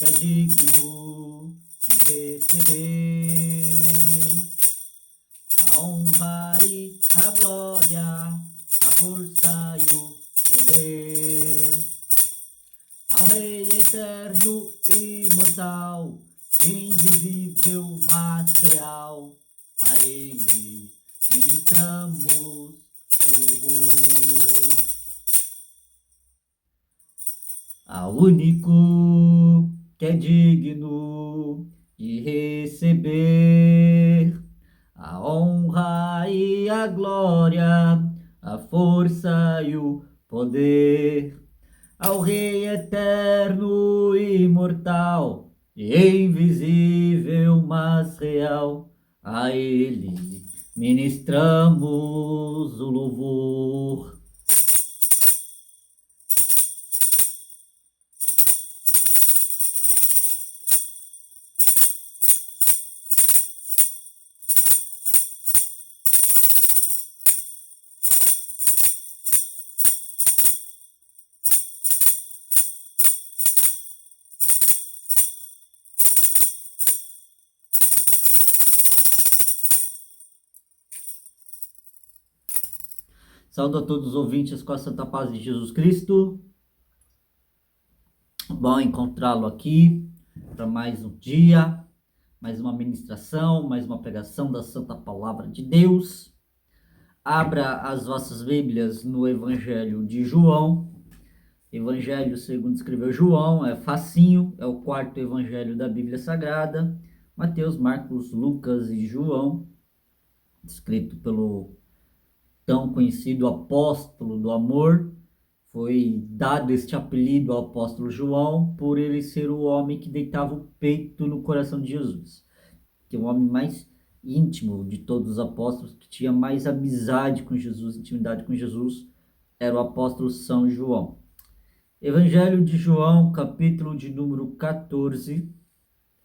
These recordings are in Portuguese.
que é digno de receber a honra e a glória, a força e o poder. Ao Rei eterno e imortal, invisível, mas real, a Ele ministramos louvor. Ao único que é digno de receber a honra e a glória, a força e o poder. Ao Rei eterno e imortal, e invisível, mas real, a Ele ministramos o louvor. Saúdo a todos os ouvintes com a santa paz de Jesus Cristo. Bom encontrá-lo aqui para mais um dia, mais uma ministração, mais uma pregação da Santa Palavra de Deus. Abra as vossas Bíblias no Evangelho de João. Evangelho segundo escreveu João, é facinho, é o quarto evangelho da Bíblia Sagrada. Mateus, Marcos, Lucas e João, escrito pelo tão conhecido apóstolo do amor. Foi dado este apelido ao apóstolo João por ele ser o homem que deitava o peito no coração de Jesus, que é o homem mais íntimo de todos os apóstolos, que tinha mais amizade com Jesus, intimidade com Jesus, era o apóstolo São João. Evangelho de João, capítulo de número 14,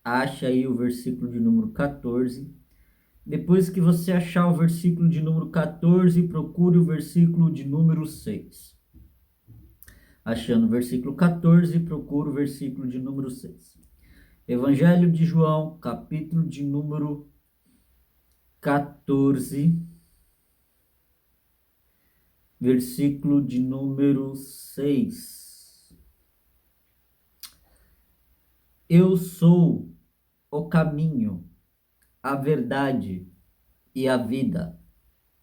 acha aí o versículo de número 14. Depois que você achar o versículo de número 14, procure o versículo de número 6. Achando o versículo 14, procure o versículo de número 6. Evangelho de João, capítulo de número 14, versículo de número 6. Eu sou o caminho, a verdade e a vida.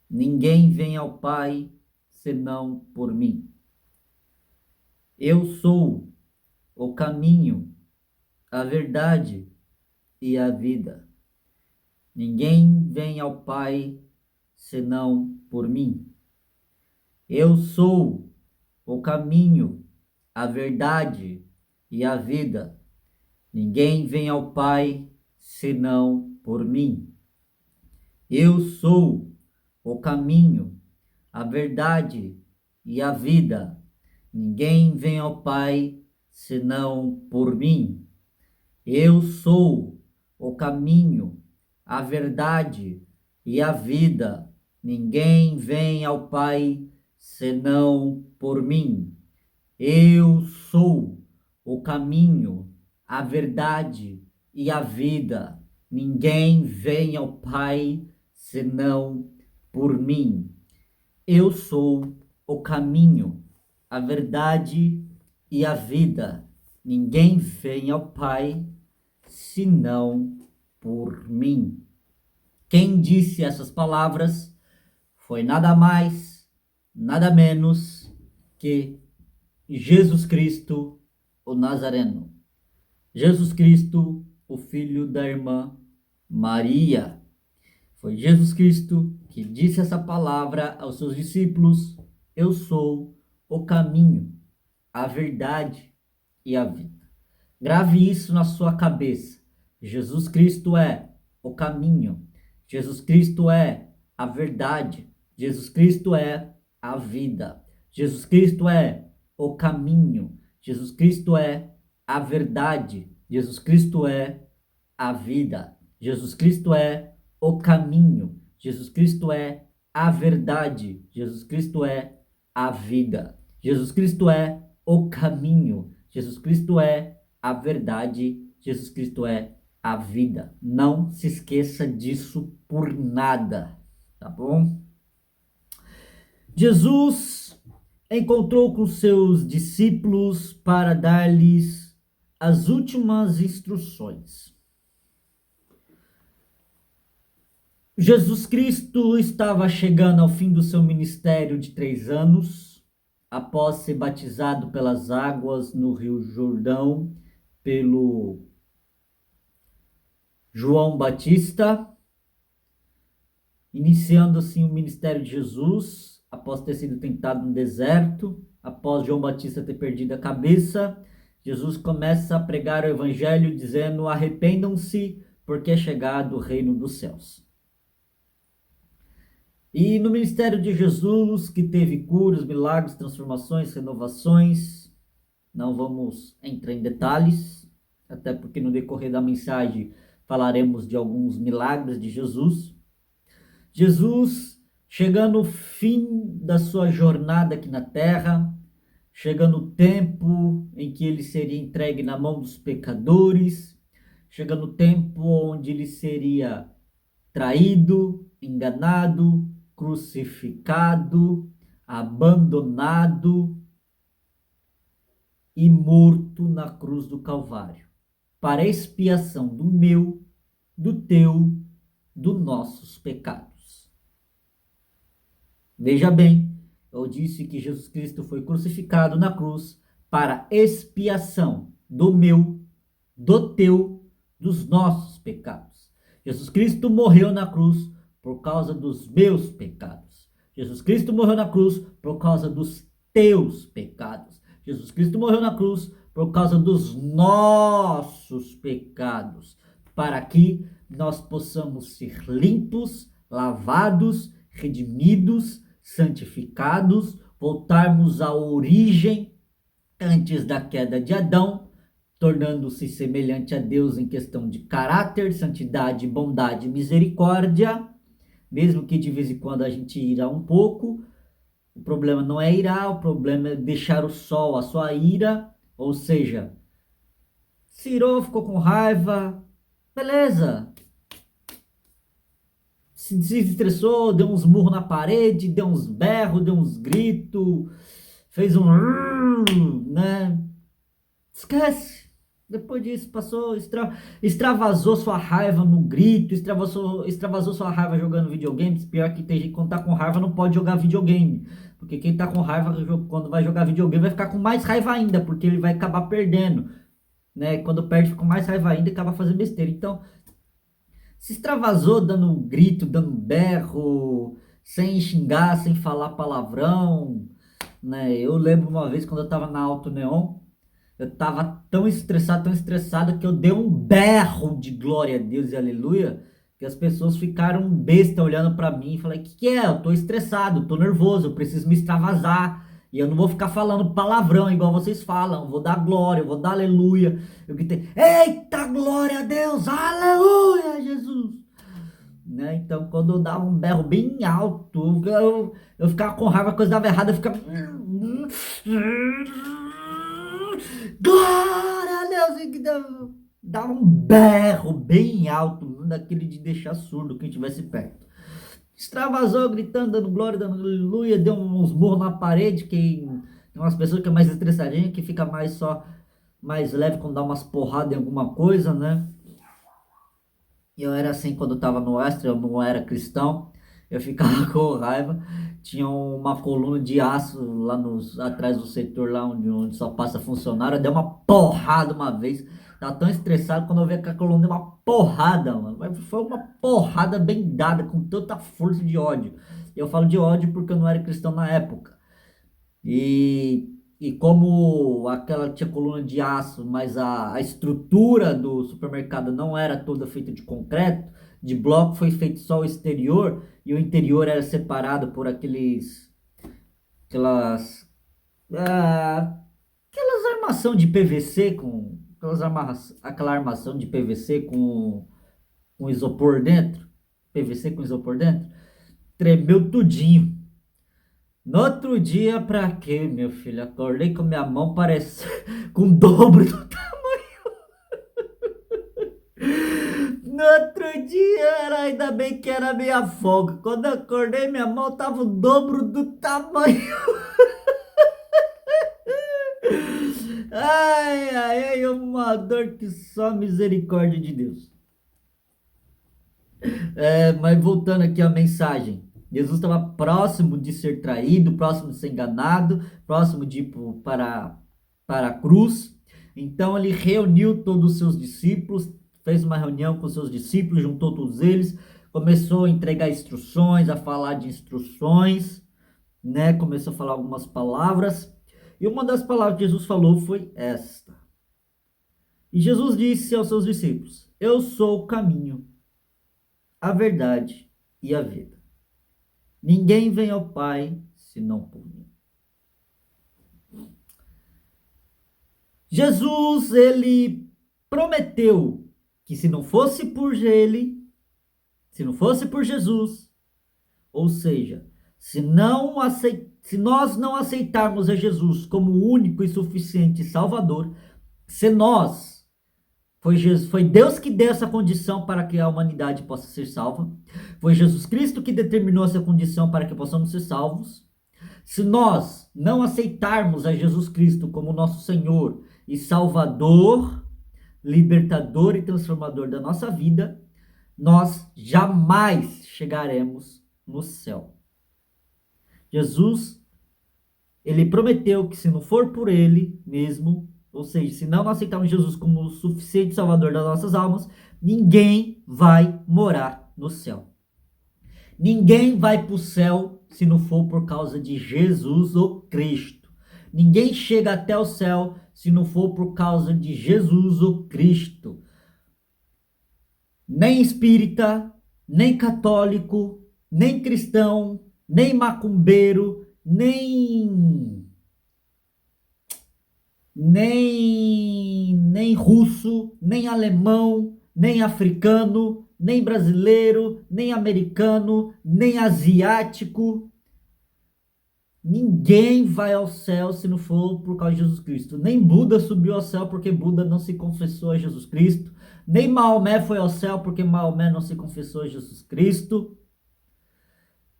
Ninguém vem ao Pai senão por mim. Eu sou o caminho, a verdade e a vida. Ninguém vem ao Pai senão por mim. Eu sou o caminho, a verdade e a vida. Ninguém vem ao Pai senão por mim. Eu sou o caminho, a verdade e a vida. Ninguém vem ao Pai senão por mim. Eu sou o caminho, a verdade e a vida. Ninguém vem ao Pai senão por mim. Eu sou o caminho, a verdade e a vida. Ninguém vem ao Pai senão por mim. Eu sou o caminho, a verdade e a vida. Ninguém vem ao Pai senão por mim. Quem disse essas palavras foi nada mais, nada menos que Jesus Cristo, o Nazareno. Jesus Cristo, o filho da irmã Maria. Foi Jesus Cristo que disse essa palavra aos seus discípulos: eu sou o caminho, a verdade e a vida. Grave isso na sua cabeça. Jesus Cristo é o caminho. Jesus Cristo é a verdade. Jesus Cristo é a vida. Jesus Cristo é o caminho. Jesus Cristo é a verdade. Jesus Cristo é a vida. Jesus Cristo é o caminho. Jesus Cristo é a verdade. Jesus Cristo é a vida. Jesus Cristo é o caminho. Jesus Cristo é a verdade. Jesus Cristo é a vida. Não se esqueça disso por nada, tá bom? Jesus encontrou com seus discípulos para dar-lhes as últimas instruções. Jesus Cristo estava chegando ao fim do seu ministério de 3 anos, após ser batizado pelas águas no Rio Jordão, pelo João Batista, iniciando assim o ministério de Jesus, após ter sido tentado no deserto, após João Batista ter perdido a cabeça. Jesus começa a pregar o evangelho dizendo: arrependam-se, porque é chegado o reino dos céus. E no ministério de Jesus, que teve curas, milagres, transformações, renovações, não vamos entrar em detalhes, até porque no decorrer da mensagem falaremos de alguns milagres de Jesus. Jesus, chegando ao fim da sua jornada aqui na terra, chegando o tempo em que ele seria entregue na mão dos pecadores, chegando o tempo onde ele seria traído, enganado, crucificado, abandonado e morto na cruz do Calvário, para a expiação do meu, do teu, dos nossos pecados. Veja bem, eu disse que Jesus Cristo foi crucificado na cruz para expiação do meu, do teu, dos nossos pecados. Jesus Cristo morreu na cruz por causa dos meus pecados. Jesus Cristo morreu na cruz por causa dos teus pecados. Jesus Cristo morreu na cruz por causa dos nossos pecados, para que nós possamos ser limpos, lavados, redimidos, santificados, voltarmos à origem antes da queda de Adão, tornando-se semelhante a Deus em questão de caráter, santidade, bondade e misericórdia, mesmo que de vez em quando a gente ira um pouco. O problema não é irar, o problema é deixar o sol a sua ira, ou seja, se irou, ficou com raiva, beleza, se estressou, deu uns murros na parede, deu uns berros, deu uns gritos, fez um, né? Esquece. Depois disso, passou, extravasou sua raiva no grito, extravasou sua raiva jogando videogame. Pior que tem gente que quando tá com raiva não pode jogar videogame. Porque quem tá com raiva quando vai jogar videogame vai ficar com mais raiva ainda, porque ele vai acabar perdendo, né? Quando perde, fica com mais raiva ainda e acaba fazendo besteira. Então, se extravasou dando um grito, dando um berro, sem xingar, sem falar palavrão, né? Eu lembro uma vez quando eu tava na Alto Neon, eu tava tão estressado que eu dei um berro de glória a Deus e aleluia, que as pessoas ficaram besta olhando pra mim e falei: que é? Eu tô estressado, tô nervoso, eu preciso me extravasar. E eu não vou ficar falando palavrão igual vocês falam. Eu vou dar glória, eu vou dar aleluia. Eu gritei: eita, glória a Deus, aleluia, Jesus. Né? Então, quando eu dava um berro bem alto, eu ficava com raiva, a coisa dava errada, eu ficava... glória a Deus. E dava um berro bem alto, daquele de deixar surdo quem estivesse perto. Extravasou, gritando, dando glória, dando aleluia, deu uns murros na parede, que tem umas pessoas que é mais estressadinha, que fica mais leve quando dá umas porradas em alguma coisa, né? E eu era assim quando eu tava no Extra, eu não era cristão, eu ficava com raiva. Tinha uma coluna de aço lá atrás do setor, lá onde só passa funcionário. Eu dei uma porrada uma vez. Tava tão estressado quando eu vi que a coluna deu uma porrada, mano. Mas foi uma porrada bem dada, com tanta força de ódio. Eu falo de ódio porque eu não era cristão na época. E como aquela tinha coluna de aço, mas a estrutura do supermercado não era toda feita de concreto, de bloco, foi feito só o exterior, e o interior era separado por aquelas armação de PVC aquela armação de PVC com isopor dentro, PVC com isopor dentro, tremeu tudinho. No outro dia, pra quê, meu filho? Acordei com minha mão parece com o dobro do tamanho. dia, ainda bem que era minha folga. Quando eu acordei, minha mão tava o dobro do tamanho. Ai, ai, ai, uma dor que só a misericórdia de Deus. Mas voltando aqui à mensagem. Jesus estava próximo de ser traído, próximo de ser enganado, próximo de ir para a cruz. Então ele reuniu todos os seus discípulos, fez uma reunião com os seus discípulos, juntou todos eles, começou a entregar instruções, a falar de instruções, né? Começou a falar algumas palavras. E uma das palavras que Jesus falou foi esta. E Jesus disse aos seus discípulos: Eu sou o caminho, a verdade e a vida. Ninguém vem ao Pai senão por mim. Jesus, ele prometeu que se não fosse por ele, se não fosse por Jesus, ou seja, se nós não aceitarmos a Jesus como o único e suficiente Salvador, se nós foi Deus que deu essa condição para que a humanidade possa ser salva. Foi Jesus Cristo que determinou essa condição para que possamos ser salvos. Se nós não aceitarmos a Jesus Cristo como nosso Senhor e Salvador, libertador e transformador da nossa vida, nós jamais chegaremos no céu. Jesus, ele prometeu que se não for por ele mesmo, ou seja, se não aceitarmos Jesus como o suficiente salvador das nossas almas, ninguém vai morar no céu. Ninguém vai para o céu se não for por causa de Jesus o Cristo. Ninguém chega até o céu se não for por causa de Jesus o Cristo. Nem espírita, nem católico, nem cristão, nem macumbeiro, nem russo, nem alemão, nem africano, nem brasileiro, nem americano, nem asiático. Ninguém vai ao céu se não for por causa de Jesus Cristo. Nem Buda subiu ao céu porque Buda não se confessou a Jesus Cristo. Nem Maomé foi ao céu porque Maomé não se confessou a Jesus Cristo.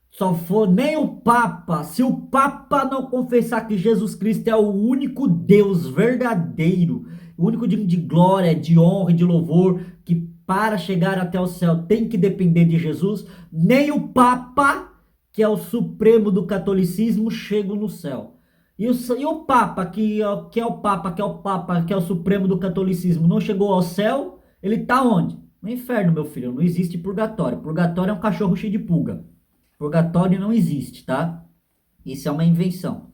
Só for nem o Papa, se o Papa não confessar que Jesus Cristo é o único Deus verdadeiro, o único digno de glória, de honra e de louvor, que para chegar até o céu tem que depender de Jesus, nem o Papa, que é o supremo do catolicismo, chega no céu. E o Papa, que é o Papa, que é o supremo do catolicismo, não chegou ao céu, ele está onde? No inferno, meu filho, não existe purgatório. Purgatório é um cachorro cheio de pulga. Purgatório não existe, tá? Isso é uma invenção.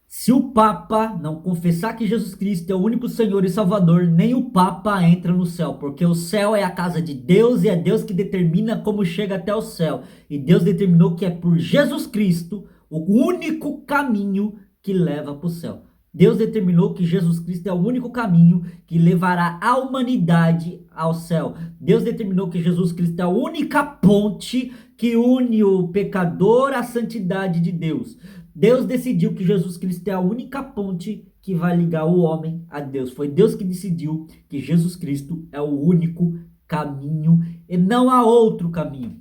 Se o Papa não confessar que Jesus Cristo é o único Senhor e Salvador, nem o Papa entra no céu, porque o céu é a casa de Deus e é Deus que determina como chega até o céu. E Deus determinou que é por Jesus Cristo o único caminho que leva para o céu. Deus determinou que Jesus Cristo é o único caminho que levará a humanidade ao céu. Deus determinou que Jesus Cristo é a única ponte que une o pecador à santidade de Deus. Deus decidiu que Jesus Cristo é a única ponte que vai ligar o homem a Deus. Foi Deus que decidiu que Jesus Cristo é o único caminho e não há outro caminho.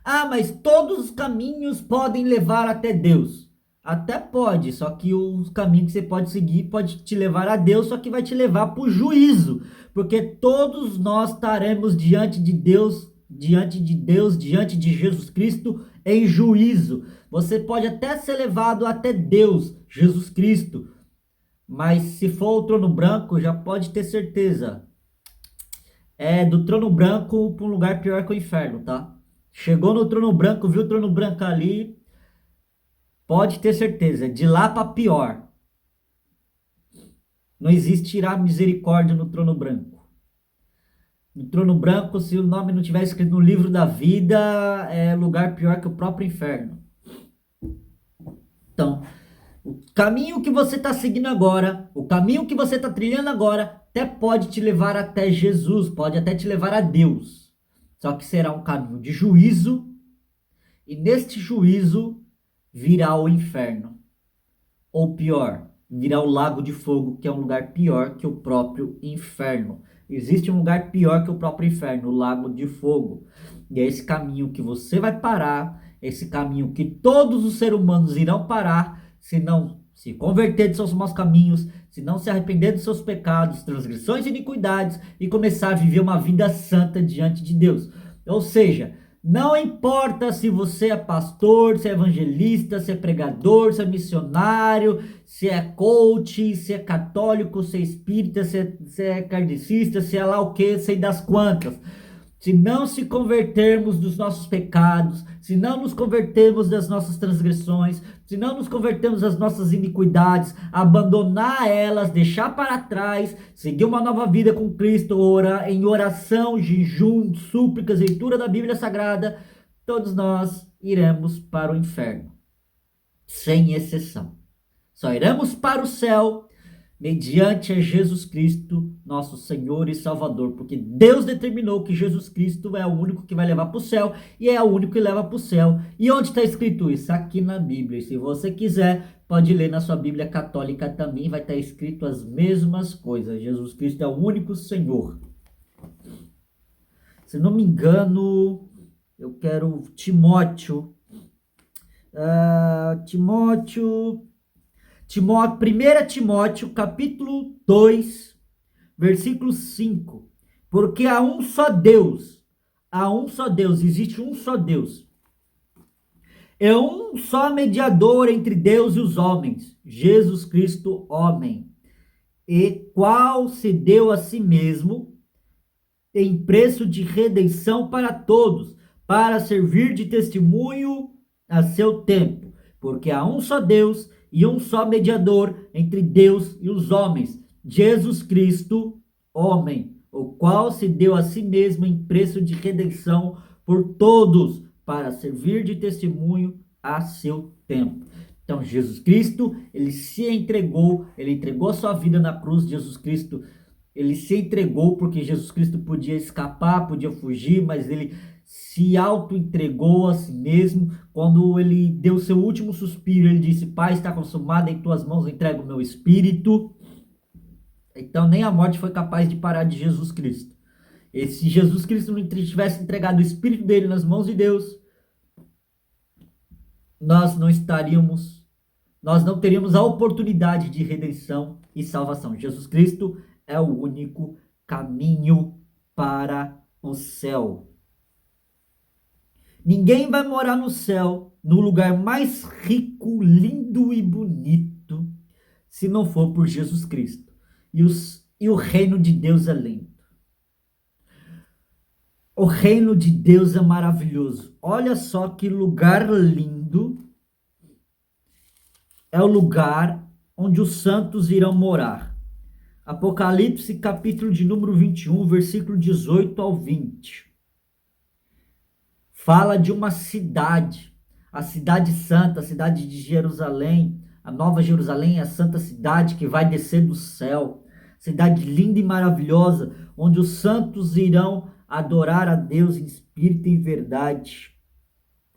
Ah, mas todos os caminhos podem levar até Deus. Até pode, só que os caminhos que você pode seguir pode te levar a Deus, só que vai te levar para o juízo, porque todos nós estaremos diante de Deus, diante de Jesus Cristo em juízo. Você pode até ser levado até Deus, Jesus Cristo, mas se for o trono branco, já pode ter certeza, é do trono branco para um lugar pior que o inferno, tá? Chegou no trono branco, viu o trono branco ali, pode ter certeza, de lá para pior. Não existirá misericórdia no trono branco. No trono branco, se o nome não tiver escrito no livro da vida, é lugar pior que o próprio inferno. Então, o caminho que você está seguindo agora, o caminho que você está trilhando agora, até pode te levar até Jesus, pode até te levar a Deus. Só que será um caminho de juízo, e neste juízo virá o inferno. Ou pior, virá o lago de fogo, que é um lugar pior que o próprio inferno. Existe um lugar pior que o próprio inferno, o lago de fogo. E é esse caminho que você vai parar, esse caminho que todos os seres humanos irão parar, se não se converter de seus maus caminhos, se não se arrepender dos seus pecados, transgressões e iniquidades e começar a viver uma vida santa diante de Deus. Ou seja, não importa se você é pastor, se é evangelista, se é pregador, se é missionário, se é coach, se é católico, se é espírita, se é kardecista, se é lá o que, sei das quantas. Se não se convertermos dos nossos pecados, se não nos convertermos das nossas transgressões, se não nos convertermos das nossas iniquidades, abandonar elas, deixar para trás, seguir uma nova vida com Cristo, orar em oração, jejum, súplicas, leitura da Bíblia Sagrada, todos nós iremos para o inferno, sem exceção. Só iremos para o céu mediante a Jesus Cristo, nosso Senhor e Salvador, porque Deus determinou que Jesus Cristo é o único que vai levar para o céu e é o único que leva para o céu. E onde está escrito isso? Aqui na Bíblia. E se você quiser, pode ler na sua Bíblia católica também, vai estar escrito as mesmas coisas. Jesus Cristo é o único Senhor. Se não me engano, eu quero Timóteo. Timóteo, 1 Timóteo, capítulo 2, versículo 5. Porque há um só Deus, existe um só Deus. É um só mediador entre Deus e os homens, Jesus Cristo, homem, e qual se deu a si mesmo em preço de redenção para todos, para servir de testemunho a seu tempo. Porque há um só Deus e um só mediador entre Deus e os homens, Jesus Cristo, homem, o qual se deu a si mesmo em preço de redenção por todos, para servir de testemunho a seu tempo. Então, Jesus Cristo, ele se entregou, ele entregou a sua vida na cruz. Jesus Cristo, ele se entregou porque Jesus Cristo podia escapar, podia fugir, mas ele se auto-entregou a si mesmo. Quando ele deu seu último suspiro, ele disse: Pai, está consumado, em tuas mãos entrego o meu espírito. Então nem a morte foi capaz de parar de Jesus Cristo. E se Jesus Cristo não tivesse entregado o espírito dele nas mãos de Deus, nós não teríamos a oportunidade de redenção e salvação. Jesus Cristo é o único caminho para o céu. Ninguém vai morar no céu, no lugar mais rico, lindo e bonito, se não for por Jesus Cristo. E o reino de Deus é lindo. O reino de Deus é maravilhoso. Olha só que lugar lindo. É o lugar onde os santos irão morar. Apocalipse, capítulo de número 21, versículo 18 ao 20. Fala de uma cidade, a cidade santa, a cidade de Jerusalém, a nova Jerusalém, a santa cidade que vai descer do céu. Cidade linda e maravilhosa, onde os santos irão adorar a Deus em espírito e em verdade.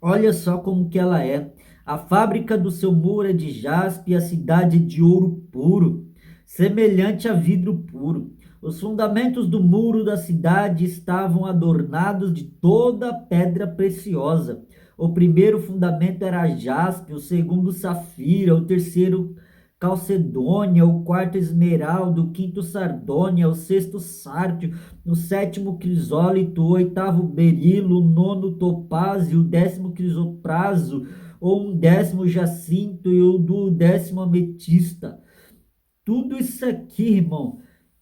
Olha só como que ela é. A fábrica do seu muro é de jaspe e a cidade de ouro puro, semelhante a vidro puro. Os fundamentos do muro da cidade estavam adornados de toda pedra preciosa. O primeiro fundamento era jaspe, o segundo safira, o terceiro calcedônia, o quarto esmeralda, o quinto sardônia, o sexto sárdio, o sétimo crisólito, o oitavo berilo, o nono topázio, o décimo crisopraso, ou um décimo jacinto e o do décimo ametista. Tudo isso aqui, irmão,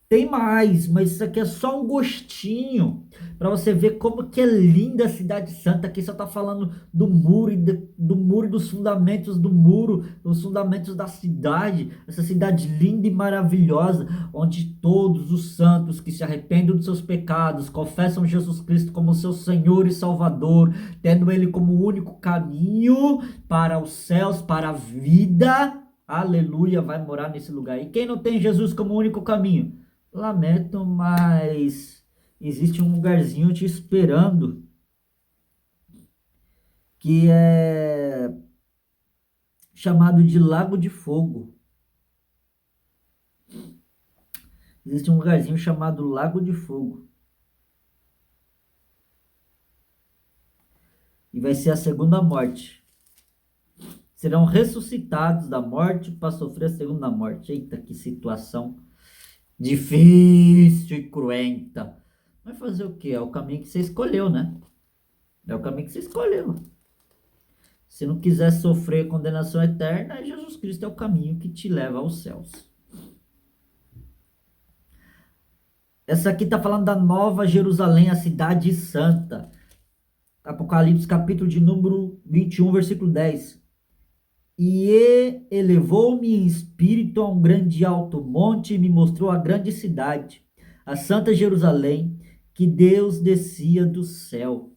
tem mais, mas isso aqui é só um gostinho para você ver como que é linda a cidade santa. Aqui só está falando do muro do muro e dos fundamentos do muro, dos fundamentos da cidade. Essa cidade linda e maravilhosa, onde todos os santos que se arrependem dos seus pecados, confessam Jesus Cristo como seu Senhor e Salvador, tendo Ele como o único caminho para os céus, para a vida, aleluia, vai morar nesse lugar. E quem não tem Jesus como único caminho? Lamento, mas existe um lugarzinho te esperando, que é chamado de Lago de Fogo. existe um lugarzinho chamado Lago de Fogo. E vai ser a segunda morte. Serão ressuscitados da morte para sofrer a segunda morte. Eita, que situação difícil e cruenta. Vai fazer o quê? É o caminho que você escolheu, né? É o caminho que você escolheu. Se não quiser sofrer condenação eterna, Jesus Cristo é o caminho que te leva aos céus. Essa aqui está falando da Nova Jerusalém, a cidade santa. Apocalipse, capítulo de número 21, versículo 10. E elevou-me em espírito a um grande alto monte e me mostrou a grande cidade, a santa Jerusalém, que Deus descia do céu.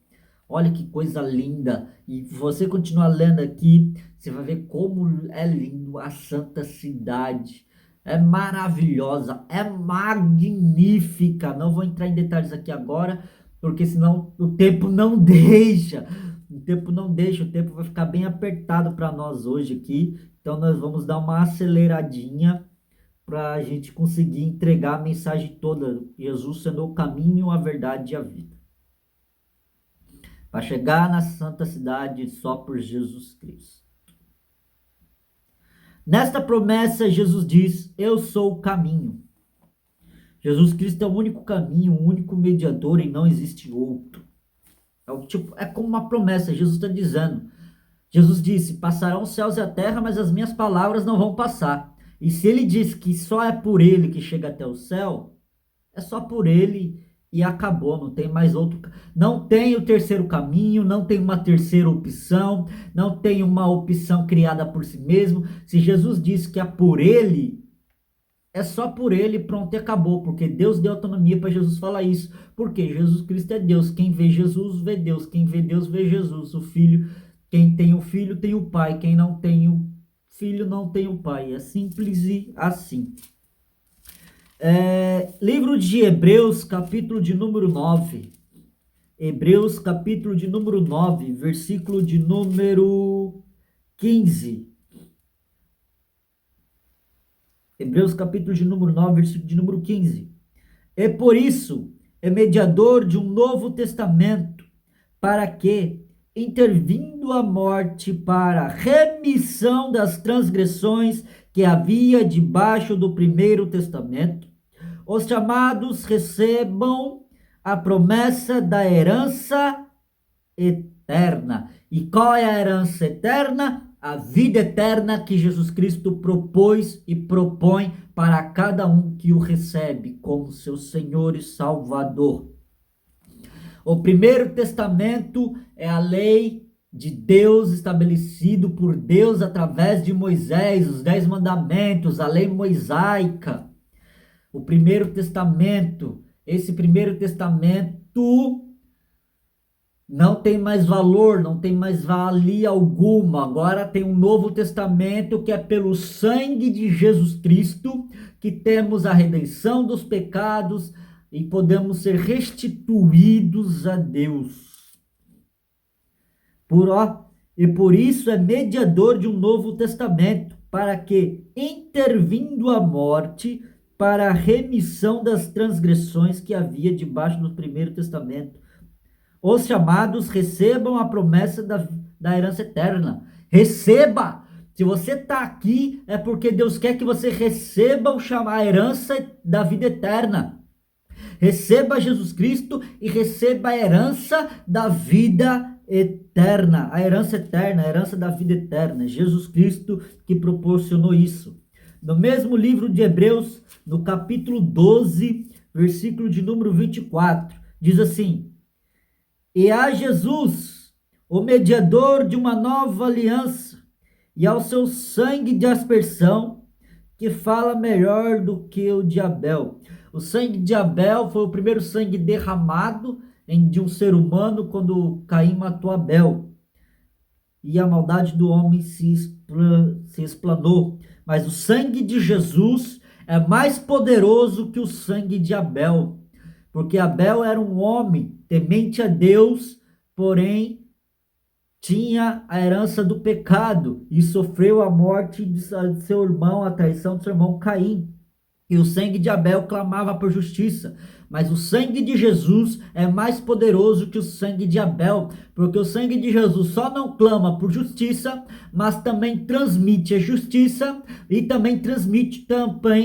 Olha que coisa linda. E você continuar lendo aqui, você vai ver como é lindo a santa cidade. É maravilhosa, é magnífica. Não vou entrar em detalhes aqui agora, porque senão o tempo não deixa. O tempo não deixa, o tempo vai ficar bem apertado para nós hoje aqui. Então nós vamos dar uma aceleradinha para a gente conseguir entregar a mensagem toda. Jesus sendo o caminho, a verdade e a vida. Para chegar na santa cidade só por Jesus Cristo. Nesta promessa, Jesus diz: Eu sou o caminho. Jesus Cristo é o único caminho, o único mediador e não existe outro. É como uma promessa, Jesus está dizendo. Jesus disse: Passarão os céus e a terra, mas as minhas palavras não vão passar. E se ele diz que só é por ele que chega até o céu, é só por ele e acabou, não tem mais outro. Não tem o terceiro caminho, não tem uma terceira opção, não tem uma opção criada por si mesmo. Se Jesus disse que é por ele, é só por ele, pronto, e acabou, porque Deus deu autonomia para Jesus falar isso. Porque Jesus Cristo é Deus, quem vê Jesus vê Deus, quem vê Deus vê Jesus, o Filho. Quem tem o Filho tem o Pai, quem não tem o Filho não tem o Pai. É simples e assim. Livro de Hebreus, capítulo de número 9. Hebreus, capítulo de número 9, versículo de número 15. Hebreus, capítulo de número 9, versículo de número 15. E por isso é mediador de um novo testamento, para que, intervindo a morte para a remissão das transgressões que havia debaixo do primeiro testamento, os chamados recebam a promessa da herança eterna. E qual é a herança eterna? A vida eterna que Jesus Cristo propôs e propõe para cada um que o recebe como seu Senhor e Salvador. O primeiro testamento é a lei de Deus estabelecido por Deus através de Moisés, os 10 mandamentos, a lei mosaica. O primeiro testamento, esse primeiro testamento não tem mais valor, não tem mais valia alguma. Agora tem um novo testamento que é pelo sangue de Jesus Cristo que temos a redenção dos pecados e podemos ser restituídos a Deus. E por isso é mediador de um novo testamento, para que, intervindo a morte, para a remissão das transgressões que havia debaixo do primeiro testamento, os chamados recebam a promessa da herança eterna. Receba! Se você está aqui, é porque Deus quer que você receba a herança da vida eterna. Receba Jesus Cristo e receba a herança da vida eterna. A herança eterna, a herança da vida eterna. Jesus Cristo que proporcionou isso. No mesmo livro de Hebreus, no capítulo 12, versículo de número 24, diz assim: E a Jesus, o mediador de uma nova aliança, e ao seu sangue de aspersão, que fala melhor do que o de Abel. O sangue de Abel foi o primeiro sangue derramado de um ser humano quando Caim matou Abel. E a maldade do homem se explanou. Mas o sangue de Jesus é mais poderoso que o sangue de Abel. Porque Abel era um homem temente a Deus, porém tinha a herança do pecado e sofreu a morte de seu irmão, a traição do seu irmão Caim. E o sangue de Abel clamava por justiça, mas o sangue de Jesus é mais poderoso que o sangue de Abel, porque o sangue de Jesus só não clama por justiça, mas também transmite a justiça e também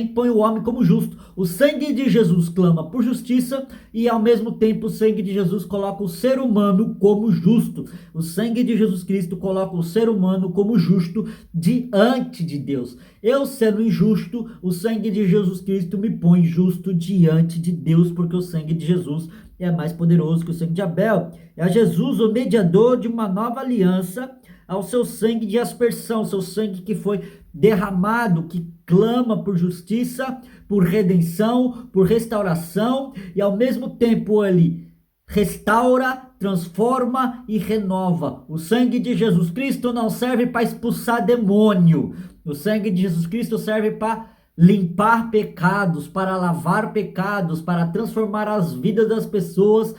põe o homem como justo. O sangue de Jesus clama por justiça e ao mesmo tempo o sangue de Jesus coloca o ser humano como justo. O sangue de Jesus Cristo coloca o ser humano como justo diante de Deus. Eu sendo injusto, o sangue de Jesus Cristo me põe justo diante de Deus, porque o sangue de Jesus é mais poderoso que o sangue de Abel. É Jesus o mediador de uma nova aliança, ao seu sangue de aspersão, seu sangue que foi derramado, que clama por justiça, por redenção, por restauração, e ao mesmo tempo ele restaura, transforma e renova. O sangue de Jesus Cristo não serve para expulsar demônio. O sangue de Jesus Cristo serve para limpar pecados, para lavar pecados, para transformar as vidas das pessoas,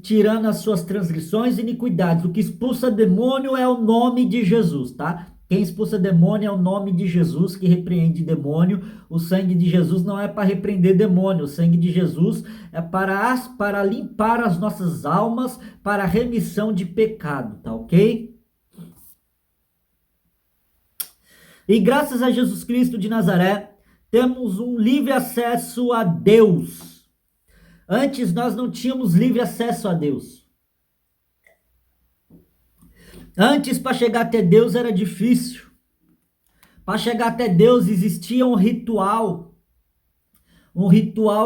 tirando as suas transgressões e iniquidades. O que expulsa demônio é o nome de Jesus, tá? Quem expulsa demônio é o nome de Jesus, que repreende demônio. O sangue de Jesus não é para repreender demônio. O sangue de Jesus é para limpar as nossas almas, para a remissão de pecado, tá ok? E graças a Jesus Cristo de Nazaré, temos um livre acesso a Deus. Antes nós não tínhamos livre acesso a Deus. Antes, para chegar até Deus era difícil. Para chegar até Deus existia um ritual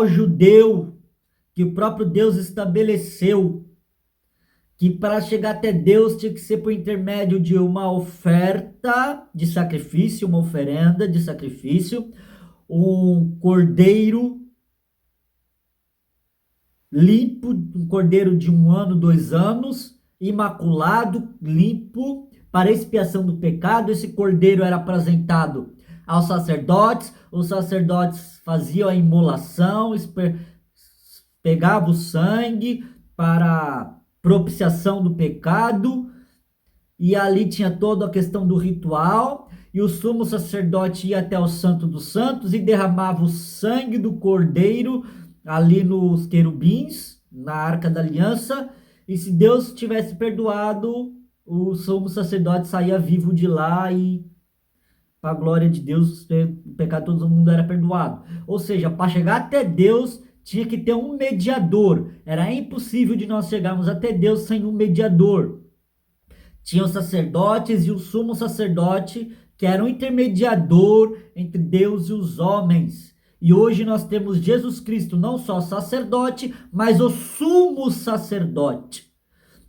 judeu, que o próprio Deus estabeleceu, que para chegar até Deus tinha que ser por intermédio de uma oferta de sacrifício, uma oferenda de sacrifício, um cordeiro limpo, um cordeiro de 1 ano, 2 anos, imaculado, limpo, para expiação do pecado. Esse cordeiro era apresentado aos sacerdotes, os sacerdotes faziam a imolação, pegavam o sangue para propiciação do pecado, e ali tinha toda a questão do ritual, e o sumo sacerdote ia até o Santo dos Santos e derramava o sangue do cordeiro ali nos querubins, na Arca da Aliança, e se Deus tivesse perdoado, o sumo sacerdote saía vivo de lá e, para a glória de Deus, o pecado de todo mundo era perdoado. Ou seja, para chegar até Deus, tinha que ter um mediador. Era impossível de nós chegarmos até Deus sem um mediador. Tinha os sacerdotes e o sumo sacerdote, que era um intermediador entre Deus e os homens. E hoje nós temos Jesus Cristo, não só sacerdote, mas o sumo sacerdote.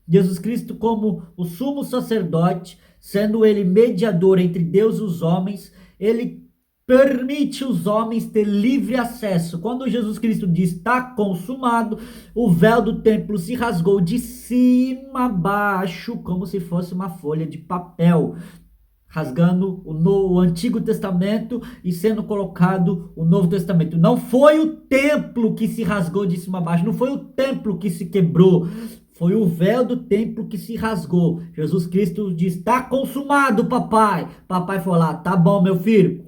Jesus Cristo como o sumo sacerdote, sendo ele mediador entre Deus e os homens, ele permite os homens ter livre acesso. Quando Jesus Cristo diz está consumado, o véu do templo se rasgou de cima a baixo, como se fosse uma folha de papel, rasgando o Antigo Testamento e sendo colocado o Novo Testamento. Não foi o templo que se rasgou de cima a baixo, não foi o templo que se quebrou, foi o véu do templo que se rasgou. Jesus Cristo diz, está consumado, papai. Papai foi lá, tá bom, meu filho.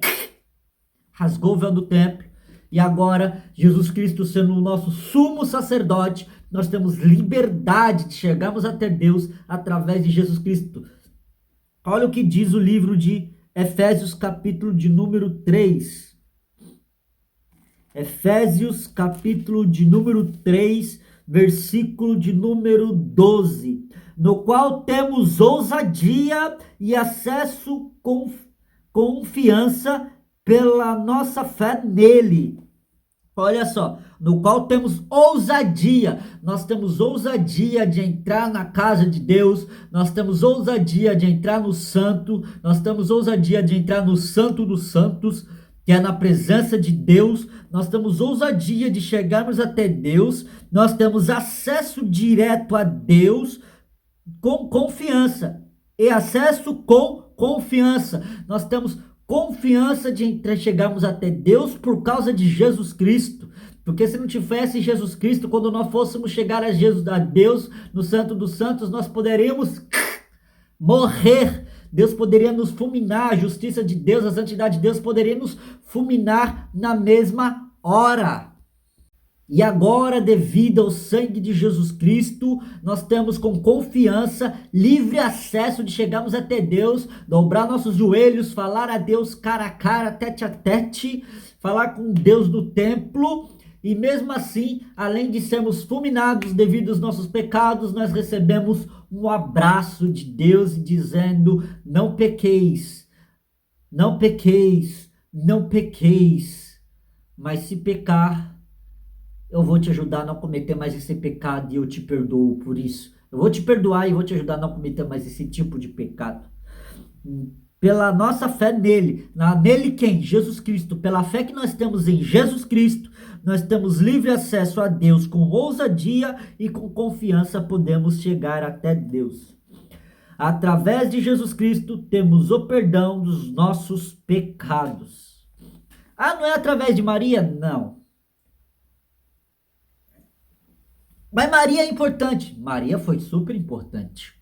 Rasgou o véu do templo. E agora, Jesus Cristo sendo o nosso sumo sacerdote, nós temos liberdade de chegarmos até Deus através de Jesus Cristo. Olha o que diz o livro de Efésios, capítulo de número 3. Efésios, capítulo de número 3, versículo de número 12. No qual temos ousadia e acesso com confiança pela nossa fé nele. Olha só, no qual temos ousadia. Nós temos ousadia de entrar na casa de Deus, nós temos ousadia de entrar no santo, nós temos ousadia de entrar no santo dos santos, que é na presença de Deus. Nós temos ousadia de chegarmos até Deus, nós temos acesso direto a Deus com confiança, e acesso com confiança. Nós temos confiança de chegarmos até Deus por causa de Jesus Cristo. Porque se não tivesse Jesus Cristo, quando nós fôssemos chegar a Deus no Santo dos Santos, nós poderíamos morrer Deus poderia nos fulminar, a justiça de Deus, a santidade de Deus poderia nos fulminar na mesma hora. E agora, devido ao sangue de Jesus Cristo, nós temos com confiança, livre acesso de chegarmos até Deus, dobrar nossos joelhos, falar a Deus cara a cara, tete a tete, falar com Deus no templo. E mesmo assim, além de sermos fulminados devido aos nossos pecados, nós recebemos um abraço de Deus dizendo: não pequeis, não pequeis, não pequeis. Mas se pecar, eu vou te ajudar a não cometer mais esse pecado e eu te perdoo por isso. Eu vou te perdoar e vou te ajudar a não cometer mais esse tipo de pecado. Pela nossa fé nele. Nele quem? Jesus Cristo. Pela fé que nós temos em Jesus Cristo, nós temos livre acesso a Deus com ousadia e com confiança podemos chegar até Deus. Através de Jesus Cristo temos o perdão dos nossos pecados. Ah, não é através de Maria? Não. Mas Maria é importante. Maria foi super importante.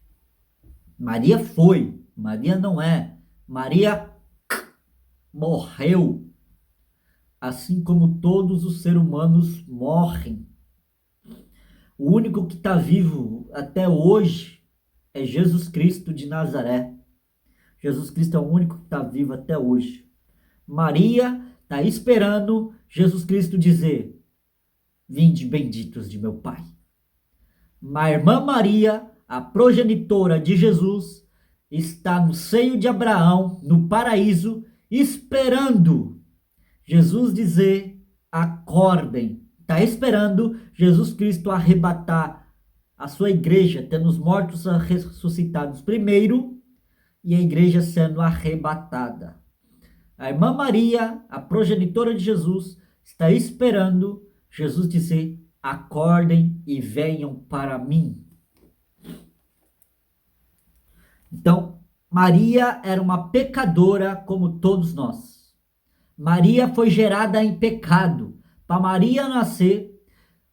Maria foi. Maria não é. Maria morreu. Assim como todos os seres humanos morrem. O único que está vivo até hoje é Jesus Cristo de Nazaré. Jesus Cristo é o único que está vivo até hoje. Maria está esperando Jesus Cristo dizer: vinde benditos de meu Pai. A irmã Maria, a progenitora de Jesus, está no seio de Abraão, no paraíso, esperando Jesus dizer: acordem. Está esperando Jesus Cristo arrebatar a sua igreja, tendo os mortos ressuscitados primeiro e a igreja sendo arrebatada. A irmã Maria, a progenitora de Jesus, está esperando Jesus dizer: acordem e venham para mim. Então, Maria era uma pecadora como todos nós. Maria foi gerada em pecado. Para Maria nascer,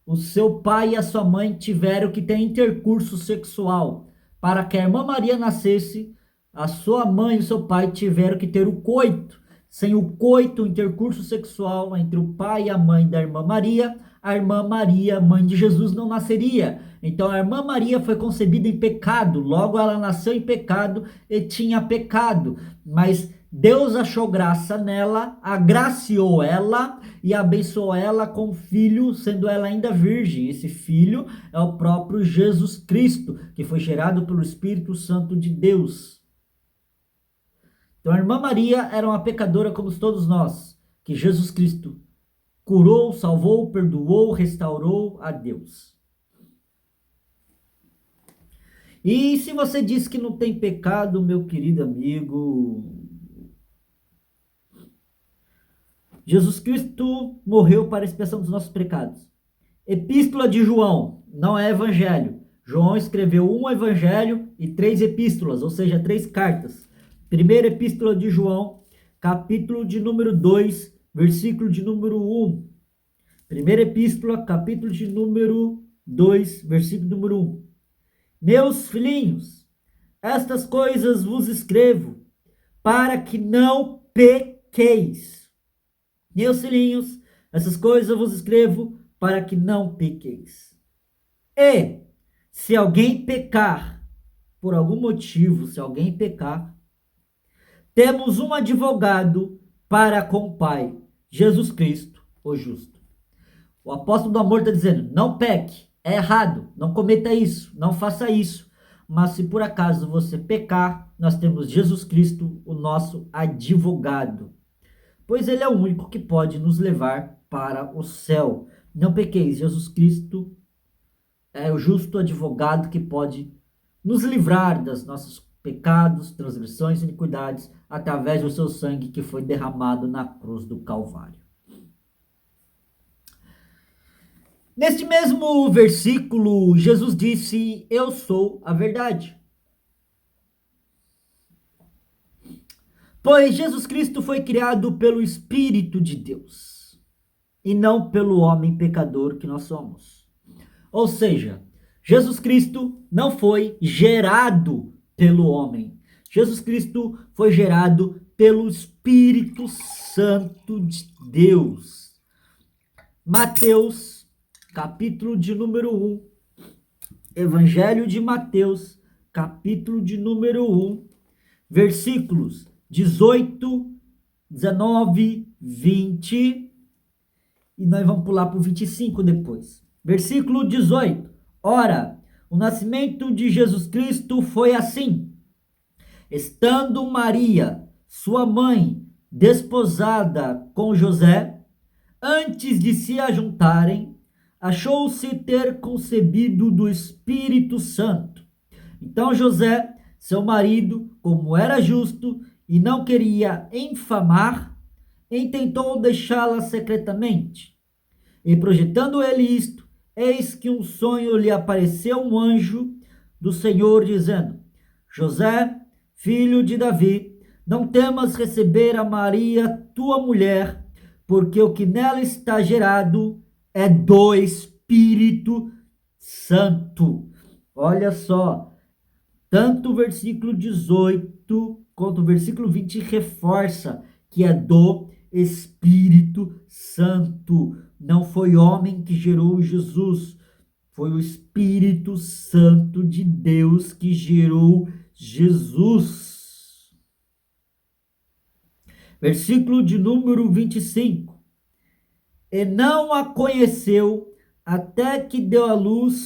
o seu pai e a sua mãe tiveram que ter intercurso sexual. Para que a irmã Maria nascesse, a sua mãe e o seu pai tiveram que ter o coito. Sem o coito, o intercurso sexual entre o pai e a mãe da irmã Maria, a irmã Maria, mãe de Jesus, não nasceria. Então a irmã Maria foi concebida em pecado, logo ela nasceu em pecado e tinha pecado. Mas Deus achou graça nela, agraciou ela e abençoou ela com um filho, sendo ela ainda virgem. Esse filho é o próprio Jesus Cristo, que foi gerado pelo Espírito Santo de Deus. Então a irmã Maria era uma pecadora como todos nós, que Jesus Cristo curou, salvou, perdoou, restaurou a Deus. E se você diz que não tem pecado, meu querido amigo, Jesus Cristo morreu para a expiação dos nossos pecados. Epístola de João, não é evangelho. João escreveu um evangelho e 3 epístolas, ou seja, 3 cartas. Primeira epístola de João, capítulo de número 2, versículo de número 1. Primeira epístola, capítulo de número 2, versículo número 1. Meus filhinhos, estas coisas vos escrevo, para que não pequeis. Meus filhinhos, essas coisas eu vos escrevo, para que não pequeis. E, se alguém pecar, por algum motivo, se alguém pecar, temos um advogado para com o Pai, Jesus Cristo, o justo. O apóstolo do amor está dizendo: não peque, é errado, não cometa isso, não faça isso. Mas se por acaso você pecar, nós temos Jesus Cristo, o nosso advogado. Pois ele é o único que pode nos levar para o céu. Não pequeis, Jesus Cristo é o justo advogado que pode nos livrar das nossos pecados, transgressões e iniquidades, através do seu sangue que foi derramado na cruz do Calvário. Neste mesmo versículo, Jesus disse: eu sou a verdade. Pois Jesus Cristo foi criado pelo Espírito de Deus, e não pelo homem pecador que nós somos. Ou seja, Jesus Cristo não foi gerado pelo homem. Jesus Cristo foi gerado pelo Espírito Santo de Deus. Mateus, capítulo de número 1. Evangelho de Mateus, capítulo de número 1, versículos 18, 19, 20, e nós vamos pular para o 25 depois. Versículo 18. Ora, o nascimento de Jesus Cristo foi assim: estando Maria, sua mãe, desposada com José, antes de se ajuntarem, achou-se ter concebido do Espírito Santo. Então José, seu marido, como era justo e não queria infamar, intentou deixá-la secretamente. E projetando ele isto, eis que um sonho lhe apareceu um anjo do Senhor, dizendo: José, filho de Davi, não temas receber a Maria, tua mulher, porque o que nela está gerado é do Espírito Santo. Olha só, tanto o versículo 18 quanto o versículo 20 reforça que é do Espírito Santo. Não foi homem que gerou Jesus, foi o Espírito Santo de Deus que gerou Jesus. Versículo de número 25. E não a conheceu até que deu à luz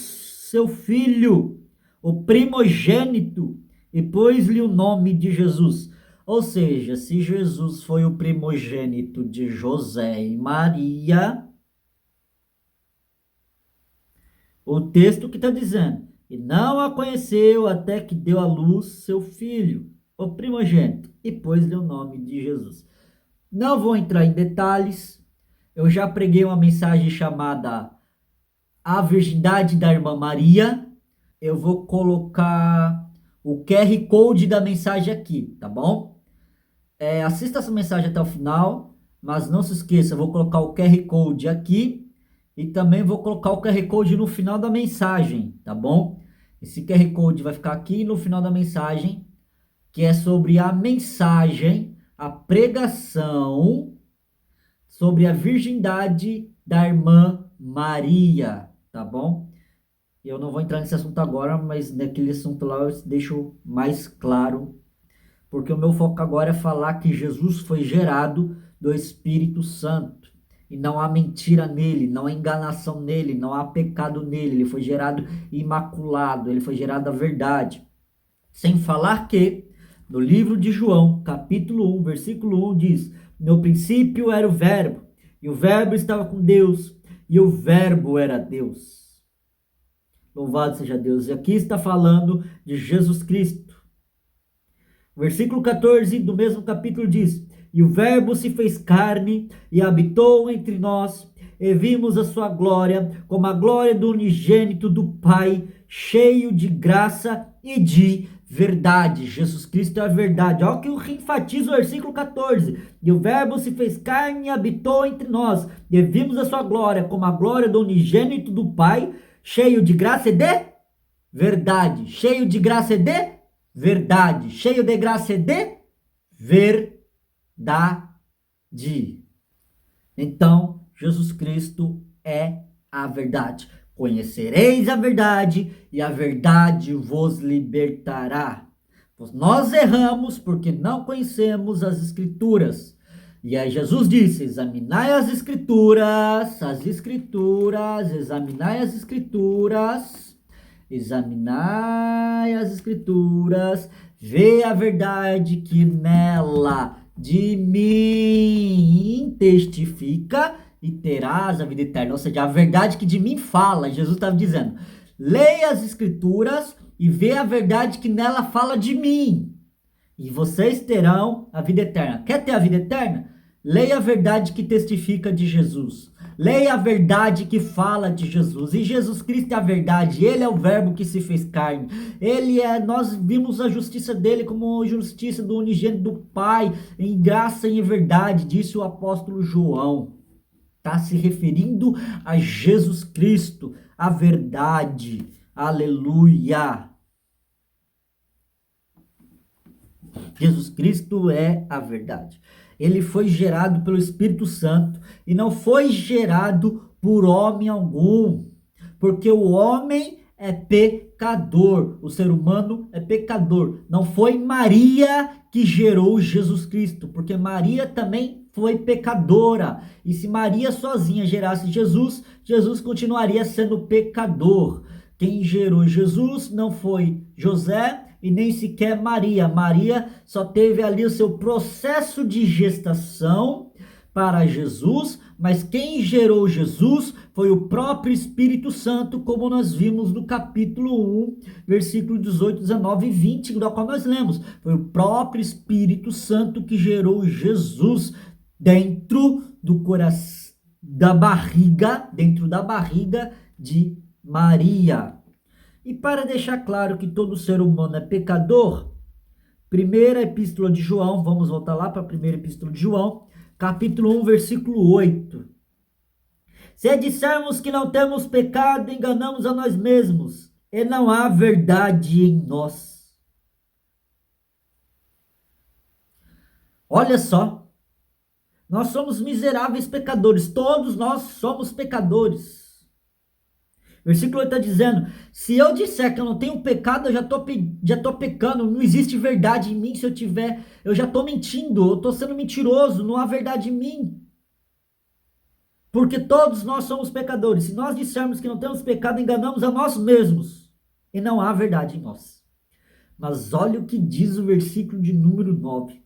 seu filho, o primogênito, e pôs-lhe o nome de Jesus. Ou seja, se Jesus foi o primogênito de José e Maria, o texto que está dizendo: e não a conheceu até que deu à luz seu filho, o primogênito, e pôs-lhe o nome de Jesus. Não vou entrar em detalhes. Eu já preguei uma mensagem chamada A Virgindade da Irmã Maria. Eu vou colocar o QR Code da mensagem aqui, tá bom? Assista essa mensagem até o final, mas não se esqueça, eu vou colocar o QR Code aqui e também vou colocar o QR Code no final da mensagem, tá bom? Esse QR Code vai ficar aqui no final da mensagem, que é sobre a mensagem, a pregação sobre a virgindade da irmã Maria, tá bom? Eu não vou entrar nesse assunto agora, mas naquele assunto lá eu deixo mais claro, porque o meu foco agora é falar que Jesus foi gerado do Espírito Santo, e não há mentira nele, não há enganação nele, não há pecado nele, ele foi gerado imaculado, ele foi gerado da verdade. Sem falar que, no livro de João, capítulo 1, versículo 1, diz: no princípio era o Verbo, e o Verbo estava com Deus, e o Verbo era Deus. Louvado seja Deus. E aqui está falando de Jesus Cristo. O versículo 14 do mesmo capítulo diz: e o Verbo se fez carne e habitou entre nós, e vimos a sua glória, como a glória do unigênito do Pai, cheio de graça e de verdade. Jesus Cristo é a verdade. Olha o que enfatiza o versículo 14. E o Verbo se fez carne e habitou entre nós, e vimos a sua glória, como a glória do unigênito do Pai, cheio de graça e de verdade. Cheio de graça e de verdade. Cheio de graça e de verdade. Então, Jesus Cristo é a verdade. Conhecereis a verdade, e a verdade vos libertará. Nós erramos porque não conhecemos as Escrituras. E aí Jesus disse: examinai as Escrituras, examinai as Escrituras, examinai as Escrituras, vê a verdade que nela de mim testifica, e terás a vida eterna. Ou seja, a verdade que de mim fala. Jesus estava dizendo: leia as Escrituras e vê a verdade que nela fala de mim, e vocês terão a vida eterna. Quer ter a vida eterna? Leia a verdade que testifica de Jesus. Leia a verdade que fala de Jesus. E Jesus Cristo é a verdade. Ele é o Verbo que se fez carne. Nós vimos a justiça dele como a justiça do unigênito do Pai, em graça e em verdade, disse o apóstolo João. Está se referindo a Jesus Cristo, a verdade. Aleluia. Jesus Cristo é a verdade. Ele foi gerado pelo Espírito Santo e não foi gerado por homem algum, porque o homem é pecador, o ser humano é pecador. Não foi Maria que gerou Jesus Cristo, porque Maria também foi pecadora. E se Maria sozinha gerasse Jesus, Jesus continuaria sendo pecador. Quem gerou Jesus não foi José e nem sequer Maria. Maria só teve ali o seu processo de gestação para Jesus, mas quem gerou Jesus foi o próprio Espírito Santo, como nós vimos no capítulo 1, versículo 18, 19 e 20, do qual nós lemos. Foi o próprio Espírito Santo que gerou Jesus dentro do coração, dentro da barriga de Maria. E para deixar claro que todo ser humano é pecador, primeira epístola de João, vamos voltar lá para a primeira epístola de João, capítulo 1, versículo 8. Se dissermos que não temos pecado, enganamos a nós mesmos, e não há verdade em nós. Olha só, nós somos miseráveis pecadores, todos nós somos pecadores. Versículo 8 está dizendo, se eu disser que eu não tenho pecado, eu já tô pecando, não existe verdade em mim. Se eu tiver, eu já estou mentindo, eu estou sendo mentiroso, não há verdade em mim. Porque todos nós somos pecadores. Se nós dissermos que não temos pecado, enganamos a nós mesmos. E não há verdade em nós. Mas olha o que diz o versículo de número 9.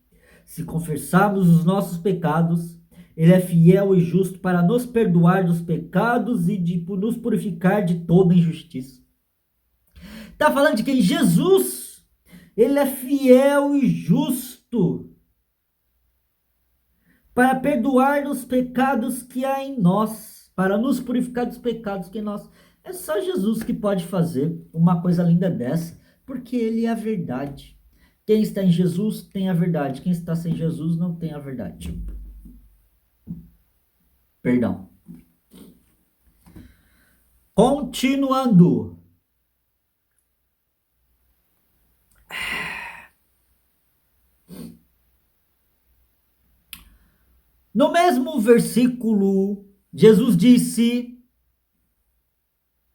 Se confessarmos os nossos pecados, Ele é fiel e justo para nos perdoar dos pecados e nos purificar de toda injustiça. Está falando de quem? Jesus. Ele é fiel e justo para perdoar os pecados que há em nós, para nos purificar dos pecados que há em nós. É só Jesus que pode fazer uma coisa linda dessa, porque Ele é a verdade. Quem está em Jesus tem a verdade, quem está sem Jesus não tem a verdade. Perdão. Continuando. No mesmo versículo, Jesus disse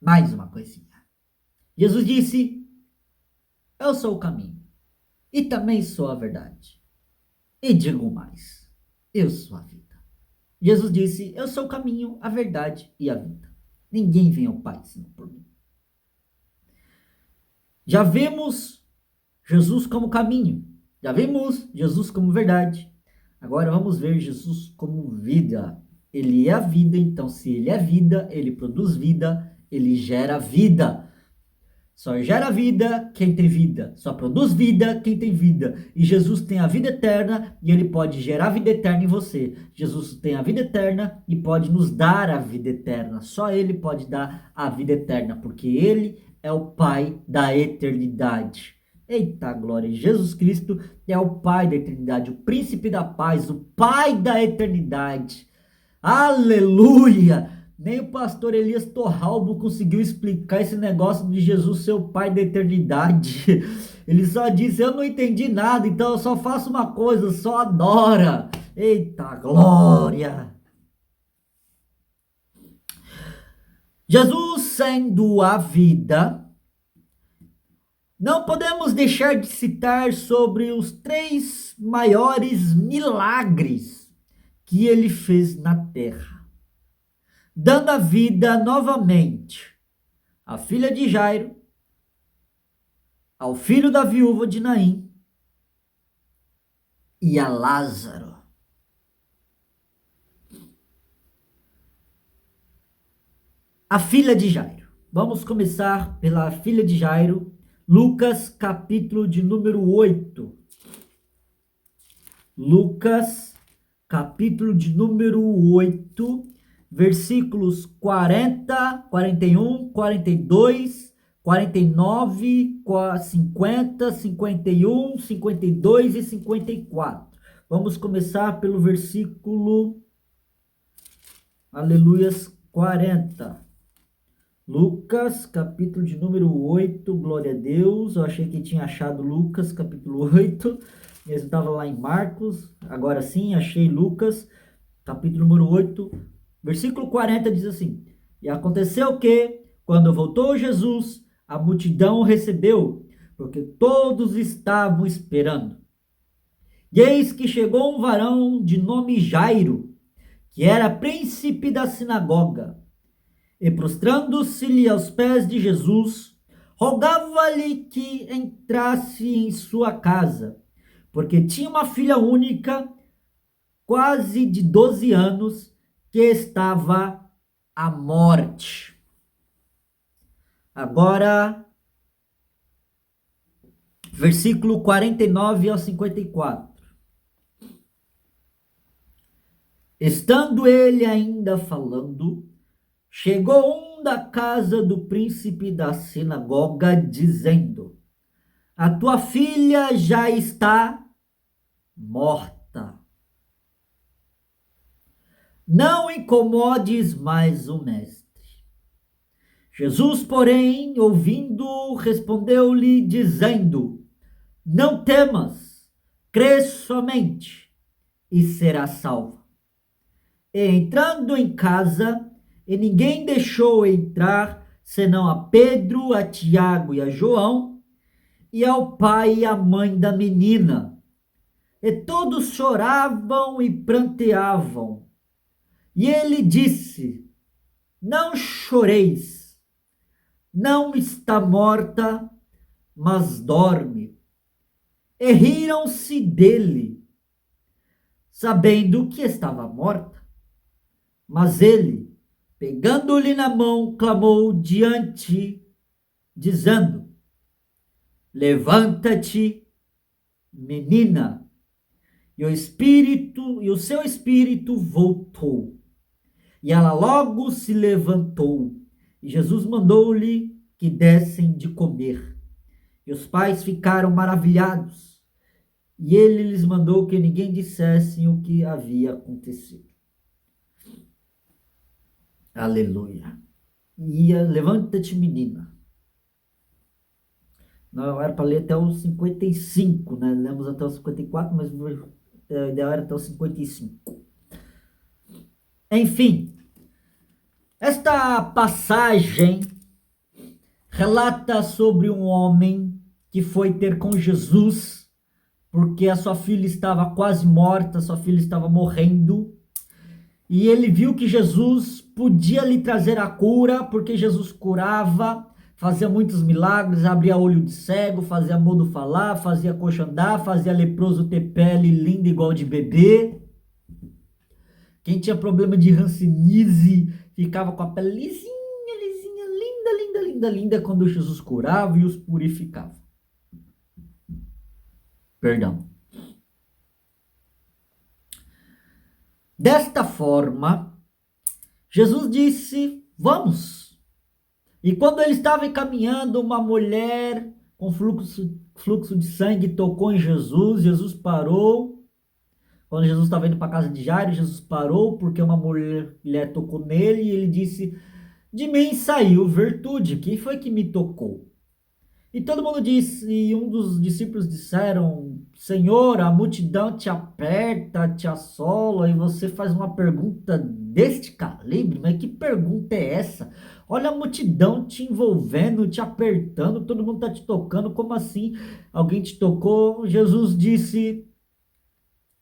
mais uma coisinha. Jesus disse, eu sou o caminho e também sou a verdade. E digo mais, eu sou a vida. Jesus disse, eu sou o caminho, a verdade e a vida. Ninguém vem ao Pai senão por mim. Já vimos Jesus como caminho, já vimos Jesus como verdade. Agora vamos ver Jesus como vida. Ele é a vida, então se ele é vida, ele produz vida, ele gera vida. Só gera vida quem tem vida, só produz vida quem tem vida. E Jesus tem a vida eterna e ele pode gerar vida eterna em você. Jesus tem a vida eterna e pode nos dar a vida eterna. Só ele pode dar a vida eterna, porque ele é o Pai da eternidade. Eita glória, Jesus Cristo é o Pai da eternidade, o príncipe da paz, o Pai da eternidade. Aleluia! Nem o pastor Elias Torralbo conseguiu explicar esse negócio de Jesus ser o Pai da eternidade. Ele só disse, eu não entendi nada, então eu só faço uma coisa, só adora. Eita glória! Jesus sendo a vida, não podemos deixar de citar sobre os 3 maiores milagres que ele fez na terra, dando a vida novamente à filha de Jairo, ao filho da viúva de Naim e a Lázaro. A filha de Jairo. Vamos começar pela filha de Jairo. Lucas, capítulo de número 8. Lucas, capítulo de número 8, versículos 40, 41, 42, 49, 50, 51, 52 e 54. Vamos começar pelo versículo, aleluias, 40. Lucas, capítulo de número 8, glória a Deus. Eu achei que tinha achado Lucas, capítulo 8, Eu estava lá em Marcos, agora sim, achei Lucas, capítulo número 8, versículo 40 diz assim: E aconteceu que, quando voltou Jesus, a multidão o recebeu, porque todos estavam esperando. E eis que chegou um varão de nome Jairo, que era príncipe da sinagoga, e prostrando-se-lhe aos pés de Jesus, rogava-lhe que entrasse em sua casa, porque tinha uma filha única, quase de 12 anos, que estava à morte. Agora, versículo 49 ao 54. Estando ele ainda falando, chegou um da casa do príncipe da sinagoga, dizendo: A tua filha já está morta. Não incomodes mais o mestre. Jesus, porém, ouvindo, respondeu-lhe, dizendo: Não temas, crê somente, e será salva. E entrando em casa, e ninguém deixou entrar, senão a Pedro, a Tiago e a João, e ao pai e à mãe da menina. E todos choravam e pranteavam. E ele disse: Não choreis, não está morta, mas dorme. E riram-se dele, sabendo que estava morta. Mas ele, pegando-lhe na mão, clamou diante, dizendo: Levanta-te, menina. E o seu espírito voltou. E ela logo se levantou. E Jesus mandou-lhe que dessem de comer. E os pais ficaram maravilhados. E ele lhes mandou que ninguém dissesse o que havia acontecido. Aleluia. E levanta-te, menina. Não era para ler até os 55, né? Lemos até os 54, mas a ideia era até os 55. Enfim, esta passagem relata sobre um homem que foi ter com Jesus, porque a sua filha estava quase morta, sua filha estava morrendo, e ele viu que Jesus podia lhe trazer a cura, porque Jesus curava, fazia muitos milagres, abria olho de cego, fazia mudo falar, fazia coxo andar, fazia leproso ter pele linda igual de bebê. Quem tinha problema de hanseníase ficava com a pele lisinha, lisinha, linda, linda, linda, linda, quando Jesus curava e os purificava. Perdão. Desta forma, Jesus disse: Vamos. E quando ele estava encaminhando, uma mulher com fluxo de sangue tocou em Jesus. Jesus parou. Quando Jesus estava indo para a casa de Jairo, Jesus parou porque uma mulher tocou nele e ele disse: De mim saiu virtude. Quem foi que me tocou? E todo mundo disse, e um dos discípulos disseram: Senhor, a multidão te aperta, te assola, e você faz uma pergunta deste calibre? Mas que pergunta é essa? Olha a multidão te envolvendo, te apertando, todo mundo está te tocando, como assim? Alguém te tocou? Jesus disse: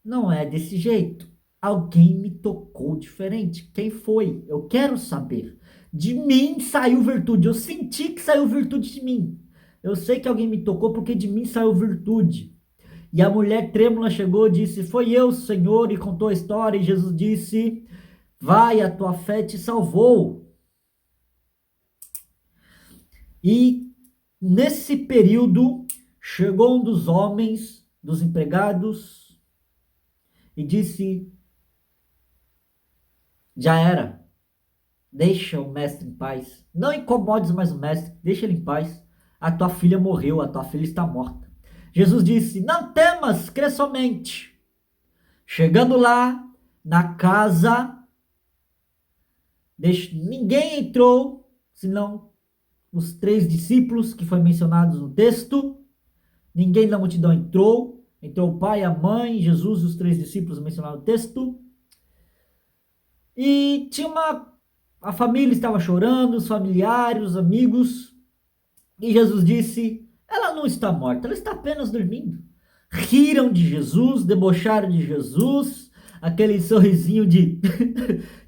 Não é desse jeito. Alguém me tocou diferente. Quem foi? Eu quero saber. De mim saiu virtude. Eu senti que saiu virtude de mim. Eu sei que alguém me tocou porque de mim saiu virtude. E a mulher trêmula chegou e disse: Foi eu, Senhor, e contou a história. E Jesus disse: Vai, a tua fé te salvou. E nesse período chegou um dos homens, dos empregados, e disse: Já era. Deixa o mestre em paz. Não incomodes mais o mestre. Deixa ele em paz. A tua filha morreu. A tua filha está morta. Jesus disse: Não temas, crê somente. Chegando lá, na casa, ninguém entrou, senão os 3 discípulos que foram mencionados no texto. Ninguém da multidão entrou. Entrou o pai, a mãe, Jesus e os 3 discípulos mencionados no texto. E a família estava chorando, os familiares, os amigos. E Jesus disse: ela não está morta, ela está apenas dormindo. Riram de Jesus, debocharam de Jesus, aquele sorrisinho de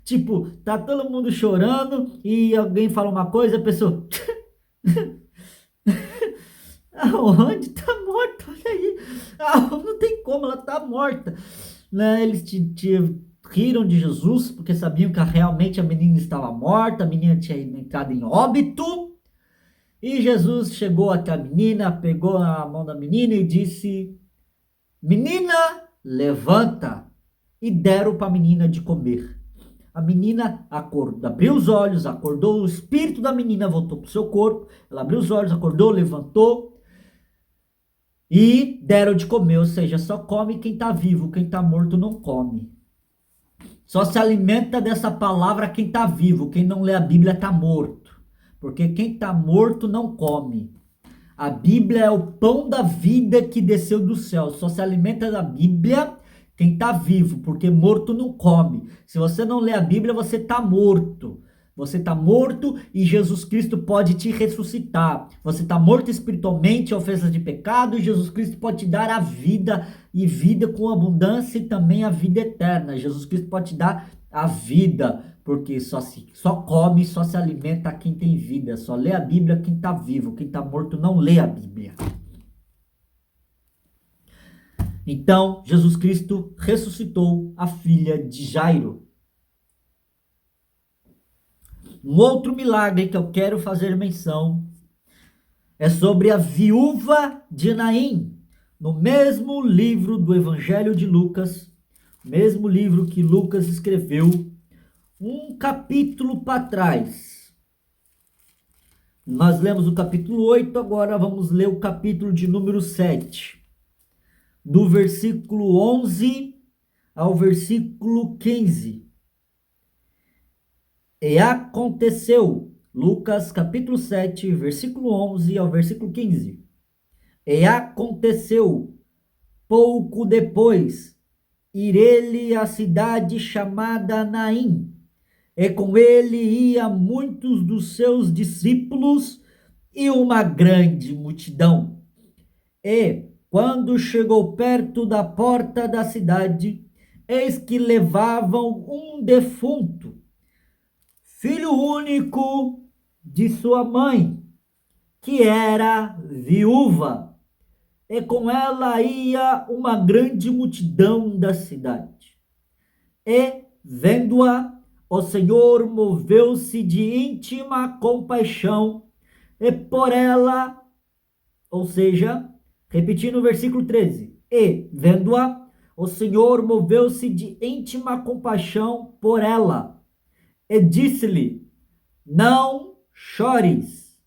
tipo, tá todo mundo chorando e alguém fala uma coisa, a pessoa aonde tá morta? Olha aí, não tem como, ela tá morta, né? Eles riram de Jesus porque sabiam que realmente a menina estava morta, a menina tinha entrado em óbito. E Jesus chegou até a menina, pegou a mão da menina e disse: menina, levanta. E deram para a menina de comer. A menina acordou, abriu os olhos, acordou, o espírito da menina voltou para o seu corpo. Ela abriu os olhos, acordou, levantou e deram de comer. Ou seja, só come quem está vivo, quem está morto não come. Só se alimenta dessa palavra quem está vivo, quem não lê a Bíblia está morto. Porque quem está morto não come. A Bíblia é o pão da vida que desceu do céu. Só se alimenta da Bíblia quem está vivo, porque morto não come. Se você não lê a Bíblia, você está morto. Você está morto e Jesus Cristo pode te ressuscitar. Você está morto espiritualmente, ofensas de pecado, e Jesus Cristo pode te dar a vida, e vida com abundância, e também a vida eterna. Jesus Cristo pode te dar a vida, porque só come, só se alimenta quem tem vida. Só lê a Bíblia quem está vivo. Quem está morto não lê a Bíblia. Então, Jesus Cristo ressuscitou a filha de Jairo. Um outro milagre que eu quero fazer menção é sobre a viúva de Naim. No mesmo livro do Evangelho de Lucas, mesmo livro que Lucas escreveu, um capítulo para trás. Nós lemos o capítulo 8, agora vamos ler o capítulo de número 7. Do versículo 11 ao versículo 15. E aconteceu, Lucas capítulo 7, versículo 11 ao versículo 15. E aconteceu, pouco depois, ir ele à cidade chamada Naim, e com ele ia muitos dos seus discípulos e uma grande multidão. E, quando chegou perto da porta da cidade, eis que levavam um defunto, filho único de sua mãe, que era viúva, e com ela ia uma grande multidão da cidade. E, vendo-a, o Senhor moveu-se de íntima compaixão, e por ela, ou seja, repetindo o versículo 13, e, vendo-a, o Senhor moveu-se de íntima compaixão por ela, e disse-lhe: não chores.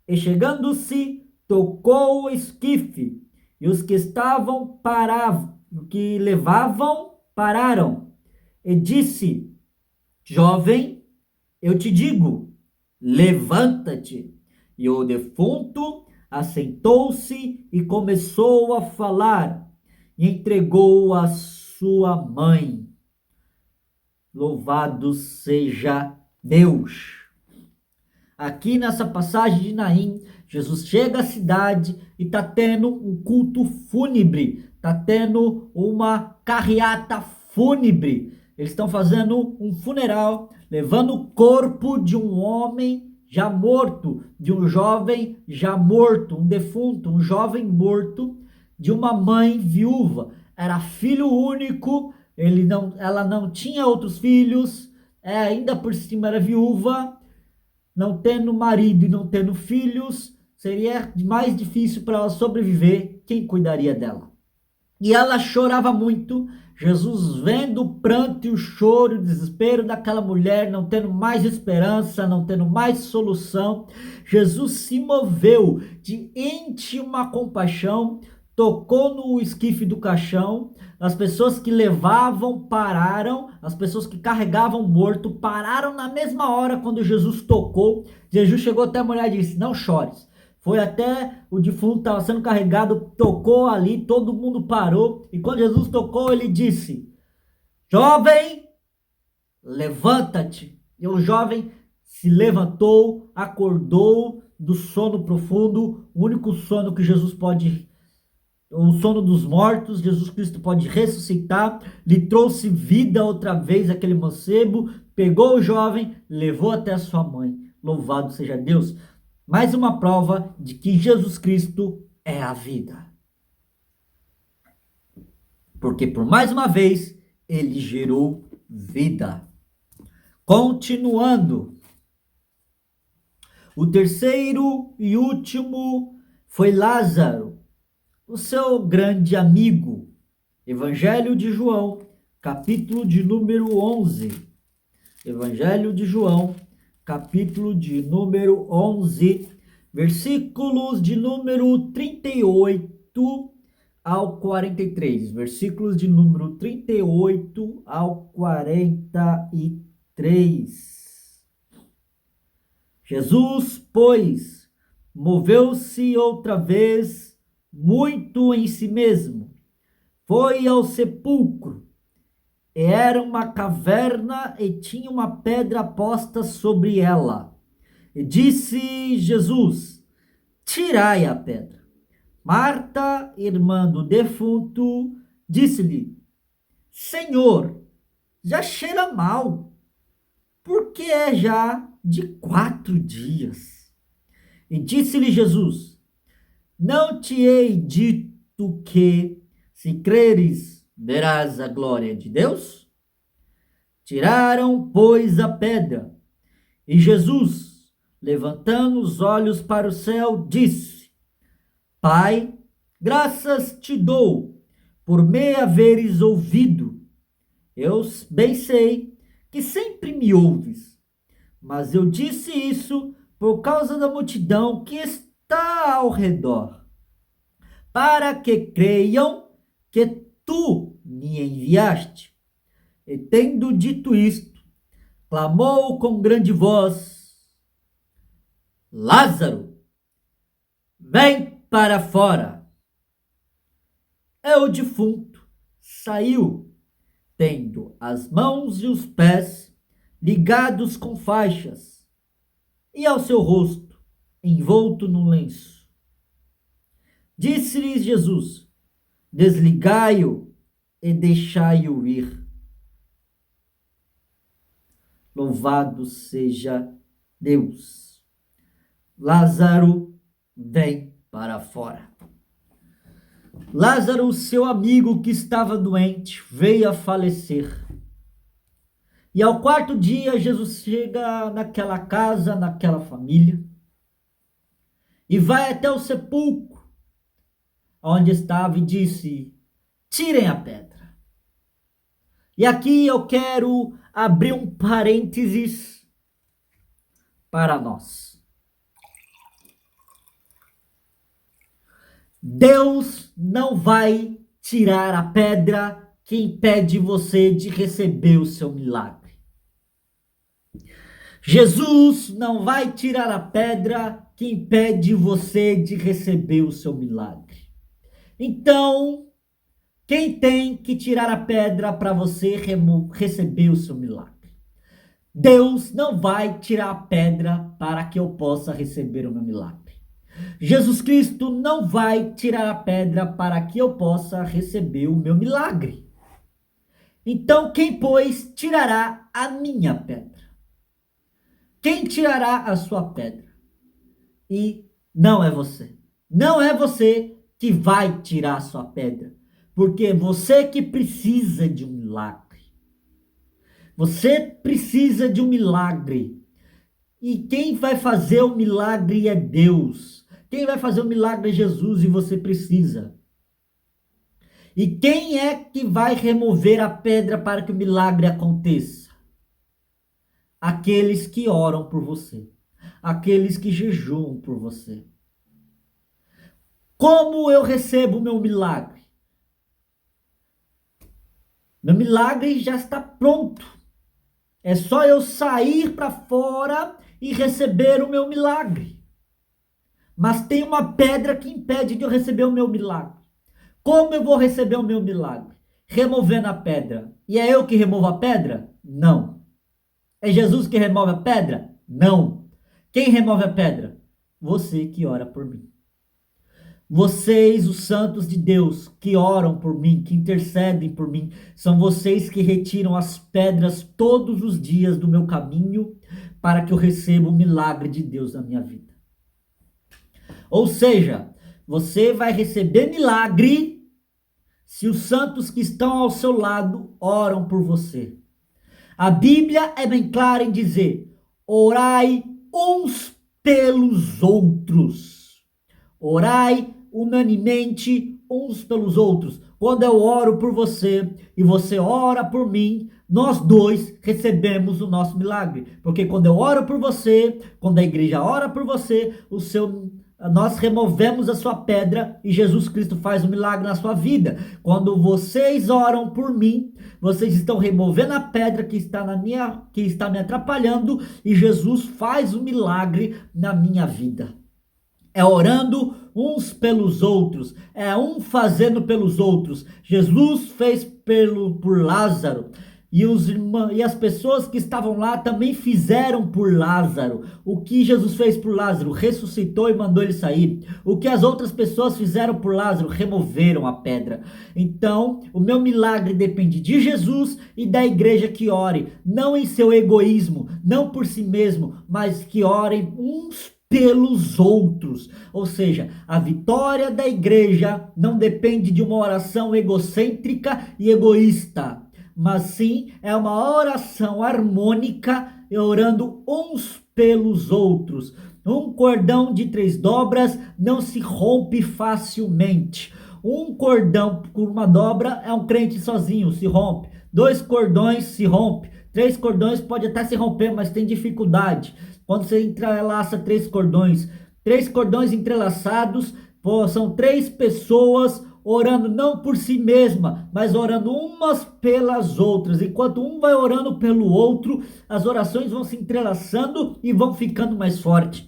E chegando-se, tocou o esquife, e os que estavam que levavam, pararam, e disse: jovem, eu te digo, levanta-te. E o defunto assentou-se e começou a falar, e entregou a sua mãe. Louvado seja Deus. Aqui nessa passagem de Naim, Jesus chega à cidade e está tendo um culto fúnebre, está tendo uma carreata fúnebre. Eles estão fazendo um funeral, levando o corpo de um homem já morto, de um jovem já morto, um defunto, um jovem morto, de uma mãe viúva. Era filho único, ela não tinha outros filhos, ainda por cima era viúva, não tendo marido e não tendo filhos, seria mais difícil para ela sobreviver. Quem cuidaria dela? E ela chorava muito. Jesus, vendo o pranto e o choro, o desespero daquela mulher, não tendo mais esperança, não tendo mais solução, Jesus se moveu de íntima compaixão, tocou no esquife do caixão, as pessoas que levavam pararam, as pessoas que carregavam o morto pararam na mesma hora quando Jesus tocou. Jesus chegou até a mulher e disse: não chores. Foi até o defunto estava sendo carregado, tocou ali, todo mundo parou. E quando Jesus tocou, ele disse: Jovem, levanta-te. E o jovem se levantou, acordou do sono profundo, o único sono que Jesus pode, o sono dos mortos. Jesus Cristo pode ressuscitar, lhe trouxe vida outra vez aquele mancebo, pegou o jovem, levou até a sua mãe. Louvado seja Deus. Mais uma prova de que Jesus Cristo é a vida. Porque por mais uma vez, ele gerou vida. Continuando. O terceiro e último foi Lázaro, o seu grande amigo. Evangelho de João, capítulo de número 11. Evangelho de João, capítulo de número 11, versículos de número 38 ao 43. Versículos de número 38 ao 43. Jesus, pois, moveu-se outra vez muito em si mesmo. Foi ao sepulcro. Era uma caverna e tinha uma pedra posta sobre ela. E disse Jesus: Tirai a pedra. Marta, irmã do defunto, disse-lhe: Senhor, já cheira mal, porque é já de 4 dias. E disse-lhe Jesus: Não te hei dito que, se creres, verás a glória de Deus? Tiraram, pois, a pedra. E Jesus, levantando os olhos para o céu, disse: Pai, graças te dou por me haveres ouvido. Eu bem sei que sempre me ouves, mas eu disse isso por causa da multidão que está ao redor, para que creiam que tu me enviaste. E tendo dito isto, clamou com grande voz: Lázaro, vem para fora. E o defunto saiu, tendo as mãos e os pés ligados com faixas, e ao seu rosto envolto num lenço. Disse-lhes Jesus: Desligai-o e deixai-o ir. Louvado seja Deus. Lázaro, vem para fora. Lázaro, seu amigo que estava doente, veio a falecer. E ao 4º dia, Jesus chega naquela casa, naquela família, e vai até o sepulcro onde estava e disse: Tirem a pedra. E aqui eu quero abrir um parênteses para nós. Deus não vai tirar a pedra que impede você de receber o seu milagre. Jesus não vai tirar a pedra que impede você de receber o seu milagre. Então, quem tem que tirar a pedra para você receber o seu milagre? Deus não vai tirar a pedra para que eu possa receber o meu milagre. Jesus Cristo não vai tirar a pedra para que eu possa receber o meu milagre. Então, quem, pois, tirará a minha pedra? Quem tirará a sua pedra? E não é você. Não é você que vai tirar a sua pedra. Porque é você que precisa de um milagre. Você precisa de um milagre. E quem vai fazer o milagre é Deus. Quem vai fazer o milagre é Jesus e você precisa. E quem é que vai remover a pedra para que o milagre aconteça? Aqueles que oram por você. Aqueles que jejuam por você. Como eu recebo o meu milagre? Meu milagre já está pronto. É só eu sair para fora e receber o meu milagre. mas tem uma pedra que impede de eu receber o meu milagre. Como eu vou receber o meu milagre? Removendo a pedra. E é eu que removo a pedra? Não. É Jesus que remove a pedra? Não. Quem remove a pedra? Você que ora por mim. Vocês, os santos de Deus, que oram por mim, que intercedem por mim, são vocês que retiram as pedras todos os dias do meu caminho para que eu receba o milagre de Deus na minha vida. Ou seja, você vai receber milagre se os santos que estão ao seu lado oram por você. A Bíblia é bem clara em dizer: orai uns pelos outros. Orai unanimemente uns pelos outros. Quando eu oro por você e você ora por mim, nós dois recebemos o nosso milagre. Porque quando eu oro por você, quando a igreja ora por você, nós removemos a sua pedra e Jesus Cristo faz um milagre na sua vida. Quando vocês oram por mim, vocês estão removendo a pedra que está me atrapalhando e Jesus faz um milagre na minha vida. É orando uns pelos outros, é um fazendo pelos outros. Jesus fez por Lázaro e as pessoas que estavam lá também fizeram por Lázaro. O que Jesus fez por Lázaro? Ressuscitou e mandou ele sair. O que as outras pessoas fizeram por Lázaro? Removeram a pedra. Então, o meu milagre depende de Jesus e da igreja que ore, não em seu egoísmo, não por si mesmo, mas que orem uns pelos outros. Ou seja, a vitória da igreja não depende de uma oração egocêntrica e egoísta, mas sim é uma oração harmônica, orando uns pelos outros. Um cordão de 3 dobras não se rompe facilmente. Um cordão por uma dobra é um crente sozinho, se rompe. 2 cordões se rompe. 3 cordões pode até se romper, mas tem dificuldade. Quando você entrelaça 3 cordões entrelaçados, são 3 pessoas orando não por si mesma, mas orando umas pelas outras. Enquanto um vai orando pelo outro, as orações vão se entrelaçando e vão ficando mais fortes.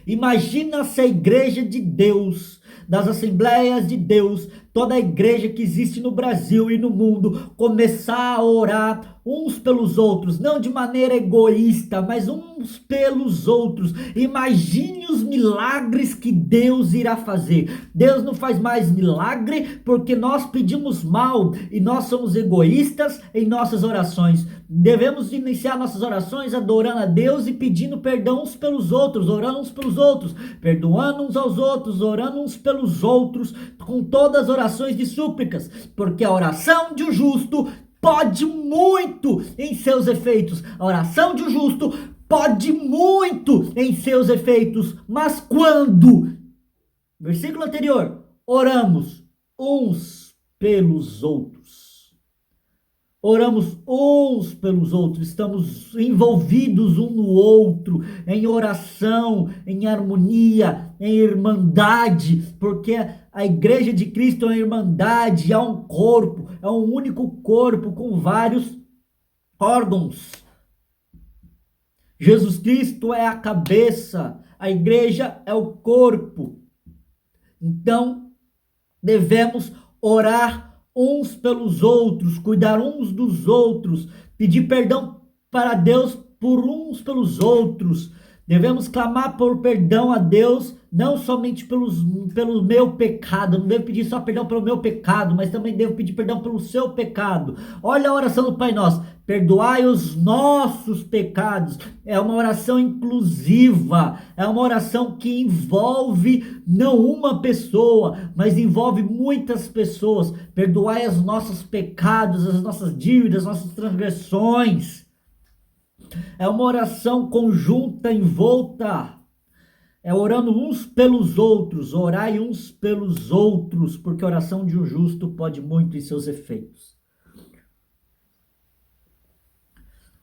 Imagina se a igreja de Deus, das Assembleias de Deus, toda a igreja que existe no Brasil e no mundo, começar a orar uns pelos outros, não de maneira egoísta, mas uns pelos outros. Imagine os milagres que Deus irá fazer. Deus não faz mais milagre porque nós pedimos mal e nós somos egoístas em nossas orações. Devemos iniciar nossas orações adorando a Deus e pedindo perdão uns pelos outros, orando uns pelos outros, perdoando uns aos outros, orando uns pelos outros, com todas as orações de súplicas, porque a oração de um justo pode muito em seus efeitos. A oração de um justo pode muito em seus efeitos, mas quando, versículo anterior, oramos uns pelos outros. Oramos uns pelos outros, estamos envolvidos um no outro, em oração, em harmonia, em irmandade, porque a igreja de Cristo é uma irmandade, é um corpo, é um único corpo com vários órgãos. Jesus Cristo é a cabeça, a igreja é o corpo. Então, devemos orar uns pelos outros, cuidar uns dos outros, pedir perdão para Deus por uns pelos outros. Devemos clamar por perdão a Deus, não somente pelo meu pecado. Não devo pedir só perdão pelo meu pecado, mas também devo pedir perdão pelo seu pecado. Olha a oração do Pai Nosso: perdoai os nossos pecados. É uma oração inclusiva, é uma oração que envolve não uma pessoa, mas envolve muitas pessoas. Perdoai os nossos pecados, as nossas dívidas, as nossas transgressões. É uma oração conjunta, envolta. É orando uns pelos outros, orai uns pelos outros, porque a oração de um justo pode muito em seus efeitos.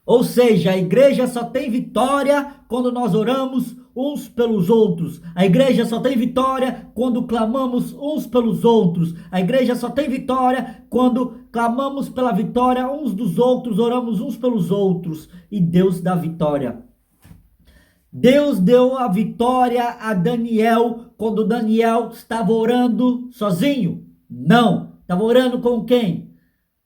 Ou seja, a igreja só tem vitória quando nós oramos uns pelos outros. A igreja só tem vitória quando clamamos uns pelos outros. A igreja só tem vitória quando clamamos pela vitória uns dos outros, oramos uns pelos outros. E Deus dá vitória. Deus deu a vitória a Daniel quando Daniel estava orando sozinho? Não. Estava orando com quem?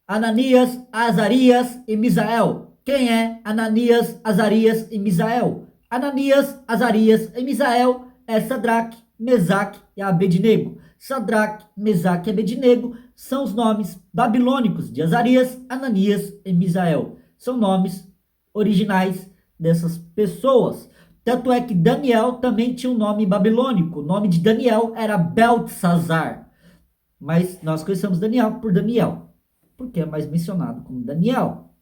Ananias, Azarias e Misael. Quem é Ananias, Azarias e Misael? Ananias, Azarias e Misael é Sadraque, Mesaque e Abednego. Sadraque, Mesaque e Abednego são os nomes babilônicos de Azarias, Ananias e Misael. São nomes originais dessas pessoas. Tanto é que Daniel também tinha um nome babilônico. O nome de Daniel era Beltesazar. Mas nós conhecemos Daniel por Daniel, porque é mais mencionado como Daniel.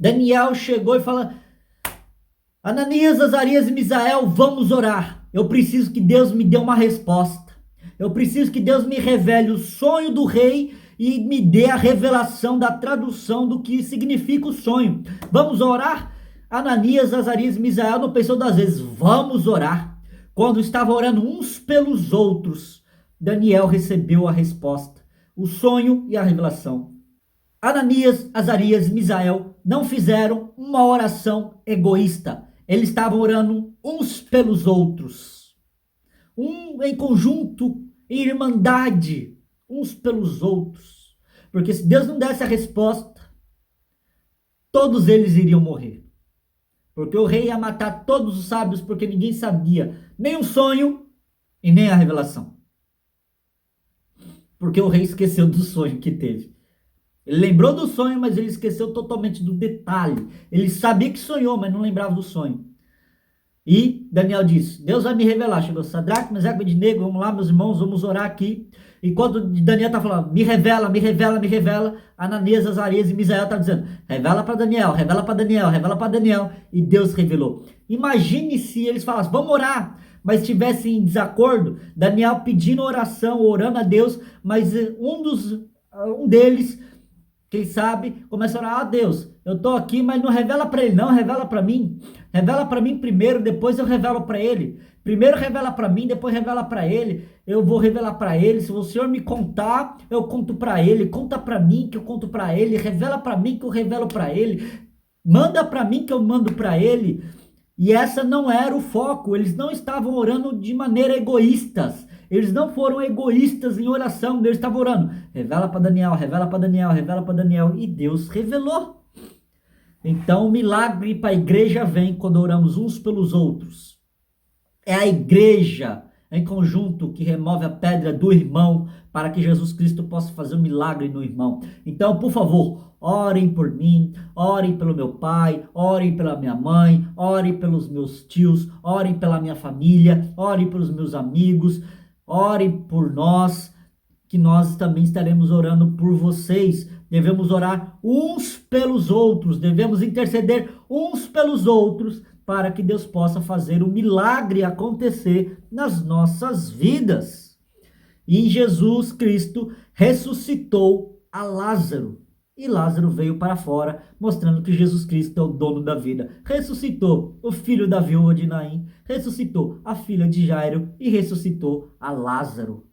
Daniel chegou e fala: Ananias, Azarias e Misael, vamos orar. Eu preciso que Deus me dê uma resposta. Eu preciso que Deus me revele o sonho do rei e me dê a revelação da tradução do que significa o sonho. Vamos orar? Ananias, Azarias e Misael não pensou duas vezes. Vamos orar. Quando estavam orando uns pelos outros, Daniel recebeu a resposta, o sonho e a revelação. Ananias, Azarias e Misael não fizeram uma oração egoísta. Eles estavam orando uns pelos outros. Em conjunto, em irmandade, uns pelos outros. Porque se Deus não desse a resposta, todos eles iriam morrer. Porque o rei ia matar todos os sábios, porque ninguém sabia nem o sonho e nem a revelação. Porque o rei esqueceu do sonho que teve. Ele lembrou do sonho, mas ele esqueceu totalmente do detalhe. Ele sabia que sonhou, mas não lembrava do sonho. E Daniel disse: Deus vai me revelar. Chegou Sadraque, Mesaque e Abednego, vamos lá, meus irmãos, vamos orar aqui. E quando Daniel está falando, me revela, me revela, me revela, Ananias, Azarias e Misael está dizendo, revela para Daniel, revela para Daniel, revela para Daniel. E Deus revelou. Imagine se eles falassem, vamos orar, mas estivessem em desacordo, Daniel pedindo oração, orando a Deus, mas um deles, quem sabe, começa a orar: Deus, eu estou aqui, mas não revela para ele não, revela para mim. Revela para mim primeiro, depois eu revelo para ele. Primeiro revela para mim, depois revela para ele. Eu vou revelar para ele. Se o Senhor me contar, eu conto para ele. Conta para mim que eu conto para ele. Revela para mim que eu revelo para ele. Manda para mim que eu mando para ele. E essa não era o foco. Eles não estavam orando de maneira egoístas. Eles não foram egoístas em oração. Eles estavam orando: revela para Daniel, revela para Daniel, revela para Daniel. E Deus revelou. Então o milagre para a igreja vem quando oramos uns pelos outros. É a igreja em conjunto que remove a pedra do irmão para que Jesus Cristo possa fazer um milagre no irmão. Então, por favor, orem por mim, orem pelo meu pai, orem pela minha mãe, orem pelos meus tios, orem pela minha família, orem pelos meus amigos, orem por nós, que nós também estaremos orando por vocês. Devemos orar uns pelos outros, devemos interceder uns pelos outros, para que Deus possa fazer o milagre acontecer nas nossas vidas. E Jesus Cristo ressuscitou a Lázaro. E Lázaro veio para fora, mostrando que Jesus Cristo é o dono da vida. Ressuscitou o filho da viúva de Naim, ressuscitou a filha de Jairo e ressuscitou a Lázaro,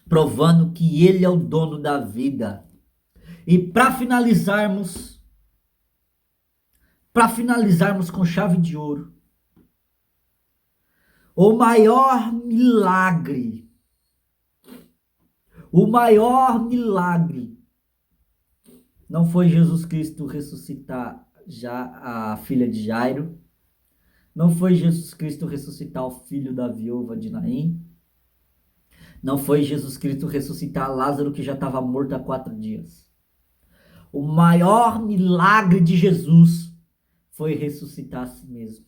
provando que ele é o dono da vida. E para finalizarmos com chave de ouro, o maior milagre não foi Jesus Cristo ressuscitar já a filha de Jairo, não foi Jesus Cristo ressuscitar o filho da viúva de Naim, não foi Jesus Cristo ressuscitar Lázaro, que já estava morto há 4 dias. O maior milagre de Jesus foi ressuscitar a si mesmo.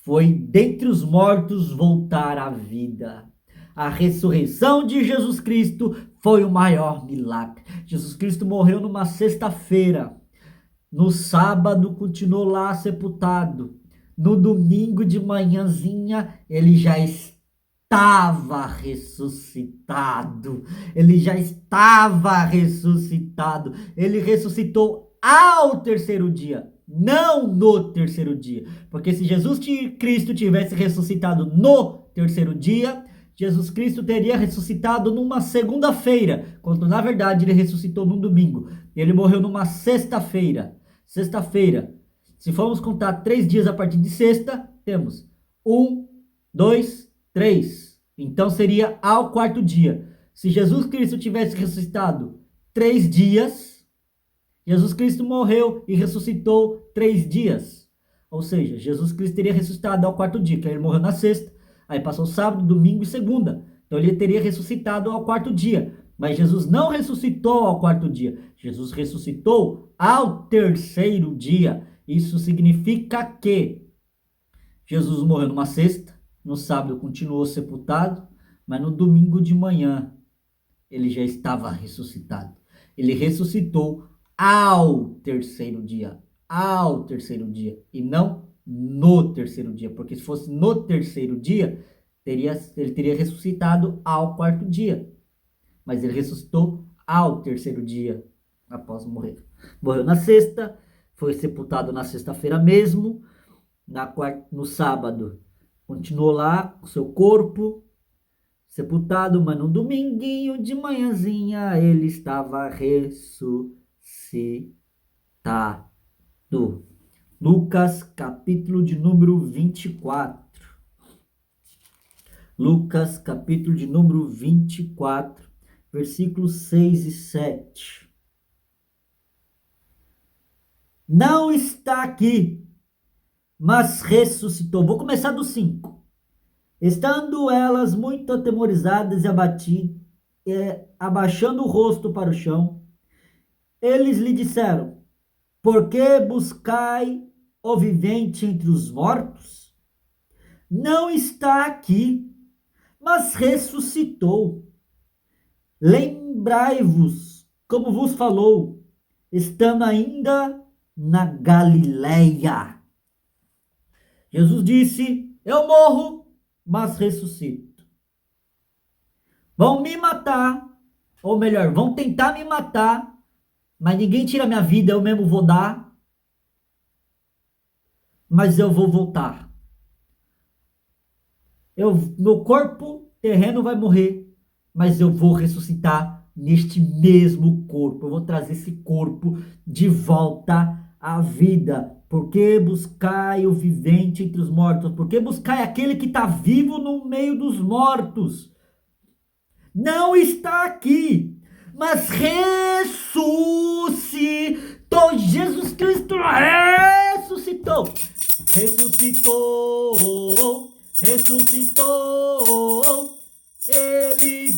Foi dentre os mortos voltar à vida. A ressurreição de Jesus Cristo foi o maior milagre. Jesus Cristo morreu numa sexta-feira. No sábado continuou lá sepultado. No domingo de manhãzinha ele já estava ressuscitado. Ele já estava ressuscitado. Ele ressuscitou ao terceiro dia. Não no terceiro dia. Porque se Jesus Cristo tivesse ressuscitado no terceiro dia, Jesus Cristo teria ressuscitado numa segunda-feira, quando na verdade ele ressuscitou num domingo. Ele morreu numa sexta-feira. Se formos contar 3 dias a partir de sexta, temos 1, 2, 3. Então seria ao quarto dia. Se Jesus Cristo tivesse ressuscitado 3 dias, Jesus Cristo morreu e ressuscitou 3 dias. Ou seja, Jesus Cristo teria ressuscitado ao quarto dia, que ele morreu na sexta, aí passou sábado, domingo e segunda. Então ele teria ressuscitado ao quarto dia. Mas Jesus não ressuscitou ao quarto dia. Jesus ressuscitou ao terceiro dia. Isso significa que Jesus morreu numa sexta, no sábado continuou sepultado, mas no domingo de manhã ele já estava ressuscitado. Ele ressuscitou ao terceiro dia. Ao terceiro dia. E não no terceiro dia. Porque se fosse no terceiro dia, ele teria ressuscitado ao quarto dia. Mas ele ressuscitou ao terceiro dia após morrer. Morreu na sexta, foi sepultado na sexta-feira mesmo. No sábado, continuou lá com seu corpo sepultado, mas no dominguinho de manhãzinha ele estava ressuscitado. Lucas, capítulo de número 24. Lucas, capítulo de número 24, versículos 6 e 7. Não está aqui, mas ressuscitou. Vou começar do 5. Estando elas muito atemorizadas e abatidas, abaixando o rosto para o chão, eles lhe disseram: por que buscai o vivente entre os mortos? Não está aqui, mas ressuscitou. Lembrai-vos como vos falou, estando ainda na Galileia. Jesus disse: eu morro, mas ressuscito. Vão me matar, ou melhor, vão tentar me matar, mas ninguém tira minha vida, eu mesmo vou dar, mas eu vou voltar. Meu corpo terreno vai morrer, mas eu vou ressuscitar neste mesmo corpo. Eu vou trazer esse corpo de volta à vida. Por que buscai o vivente entre os mortos? Por que buscai aquele que está vivo no meio dos mortos? Não está aqui, mas ressuscitou. Jesus Cristo ressuscitou. Ressuscitou. Ele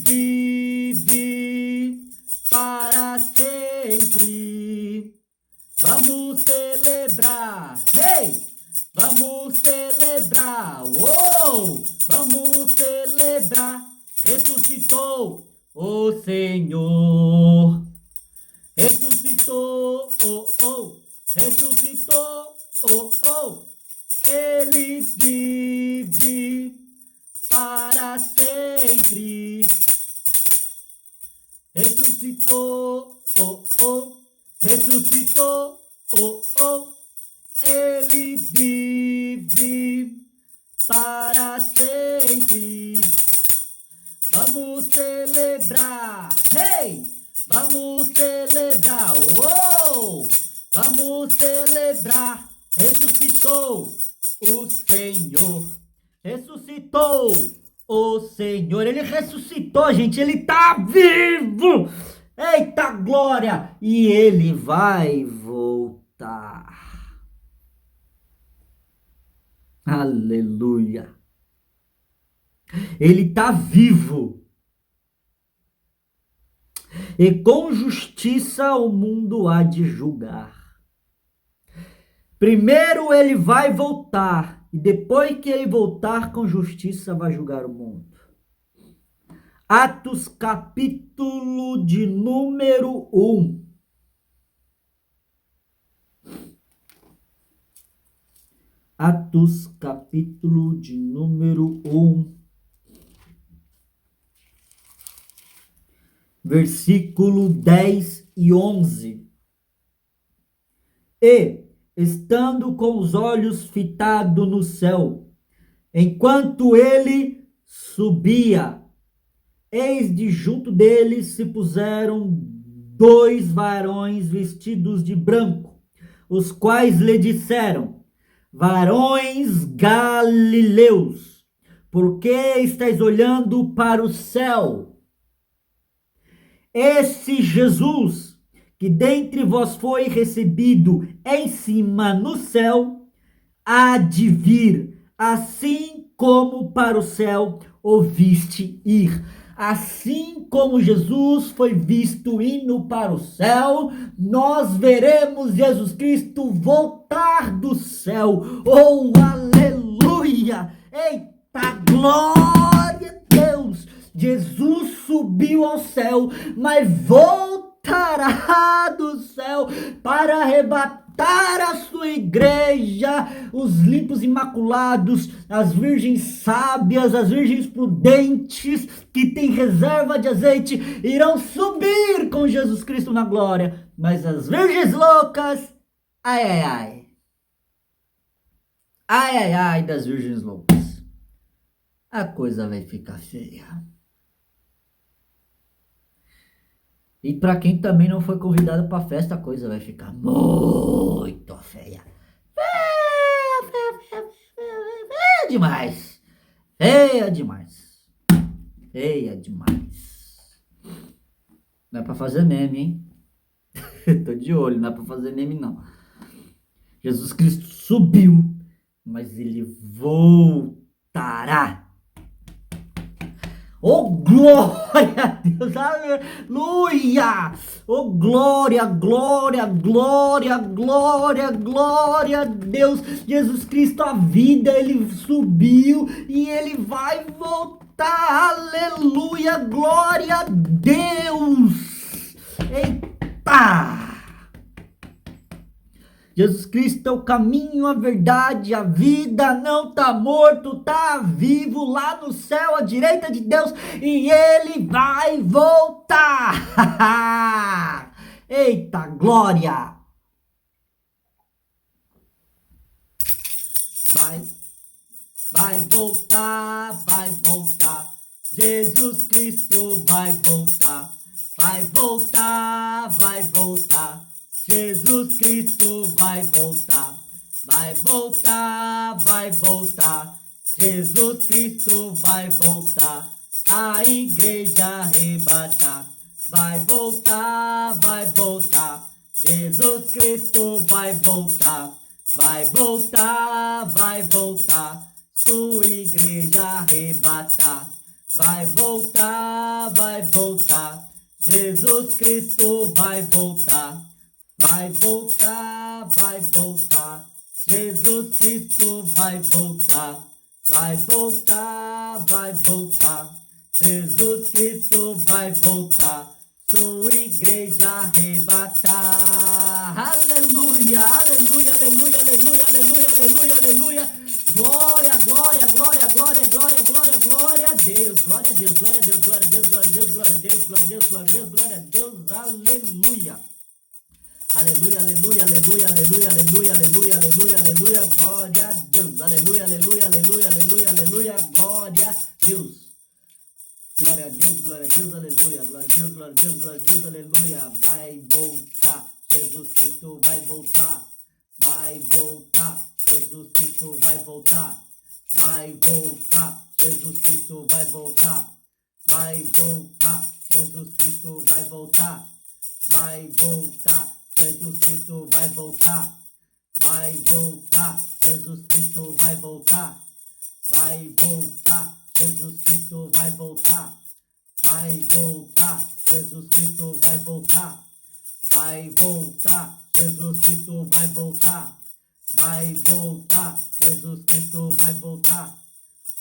vive para sempre. Vamos celebrar. Hey! Vamos celebrar. Uou! Vamos celebrar. Ressuscitou o Senhor. Ressuscitou. Oh, oh. Ressuscitou. Oh, oh. Ele vive para sempre. Ressuscitou, oh, oh. Ressuscitou, oh, oh. Ele vive para sempre. Vamos celebrar, hey! Vamos celebrar, oh! Vamos celebrar. Ressuscitou o Senhor. Ressuscitou o Senhor. Ele ressuscitou, gente. Ele está vivo. Eita glória! E ele vai voltar. Aleluia. Ele está vivo. E com justiça o mundo há de julgar. Primeiro ele vai voltar. E depois que ele voltar, com justiça vai julgar o mundo. Atos capítulo de número 1. Atos capítulo de número 1. Versículo 10 e 11. E, estando com os olhos fitados no céu, enquanto ele subia, eis de junto deles se puseram 2 varões vestidos de branco, os quais lhe disseram: varões galileus, por que estáis olhando para o céu? Esse Jesus, que dentre vós foi recebido em cima no céu, há de vir, assim como para o céu o viste ir. Assim como Jesus foi visto indo para o céu, nós veremos Jesus Cristo voltar do céu. Oh, aleluia! Eita, glória a Deus! Jesus subiu ao céu, mas voltará do céu para arrebatar a sua igreja, os limpos imaculados, as virgens sábias, as virgens prudentes, que têm reserva de azeite, irão subir com Jesus Cristo na glória. Mas as virgens loucas, ai, ai, ai. Ai, ai, ai das virgens loucas. A coisa vai ficar feia. E para quem também não foi convidado para a festa, a coisa vai ficar muito feia. Feia, feia, feia, feia, feia demais. Feia demais. Feia demais. Não é para fazer meme, hein? Tô de olho, não é para fazer meme, não. Jesus Cristo subiu, mas ele voltará. Oh, glória a Deus, aleluia! Oh, glória, glória, glória, glória, glória a Deus. Jesus Cristo, a vida, ele subiu e ele vai voltar, aleluia, glória a Deus. Eita! Jesus Cristo é o caminho, a verdade, a vida, não está morto, está vivo lá no céu, à direita de Deus, e ele vai voltar. Eita, glória! Vai voltar, vai voltar. Jesus Cristo vai voltar, vai voltar, vai voltar. Jesus Cristo vai voltar, vai voltar, vai voltar. Jesus Cristo vai voltar, a igreja arrebatar. Vai voltar, vai voltar. Jesus Cristo vai voltar, vai voltar, vai voltar. Sua igreja arrebatar. Vai voltar, vai voltar. Jesus Cristo vai voltar. Vai voltar, vai voltar. Jesus Cristo vai voltar. Vai voltar, vai voltar. Jesus Cristo vai voltar. Sua igreja arrebatar. Aleluia, aleluia, aleluia, aleluia, aleluia, aleluia, aleluia. Glória, glória, glória, glória, glória, glória, glória a Deus. Glória a Deus, glória a Deus, glória a Deus, glória a Deus, glória a Deus, glória a Deus, glória a Deus, glória a Deus, aleluia. Aleluia, aleluia, aleluia, aleluia, aleluia, aleluia, aleluia, aleluia, glória a Deus. Aleluia, aleluia, aleluia, aleluia, aleluia, glória a Deus. Glória a Deus, glória a Deus, aleluia. Glória a Deus, glória a Deus, glória a Deus, aleluia. Vai voltar, Jesus Cristo vai voltar. Vai voltar, Jesus Cristo vai voltar. Vai voltar, Jesus Cristo vai voltar. Vai voltar, Jesus Cristo vai voltar. Vai voltar, Jesus Cristo vai voltar. Vai voltar, Jesus Cristo vai voltar. Vai voltar, Jesus Cristo vai voltar. Vai voltar, Jesus Cristo vai voltar. Vai voltar, Jesus Cristo vai voltar. Vai voltar, Jesus Cristo vai voltar.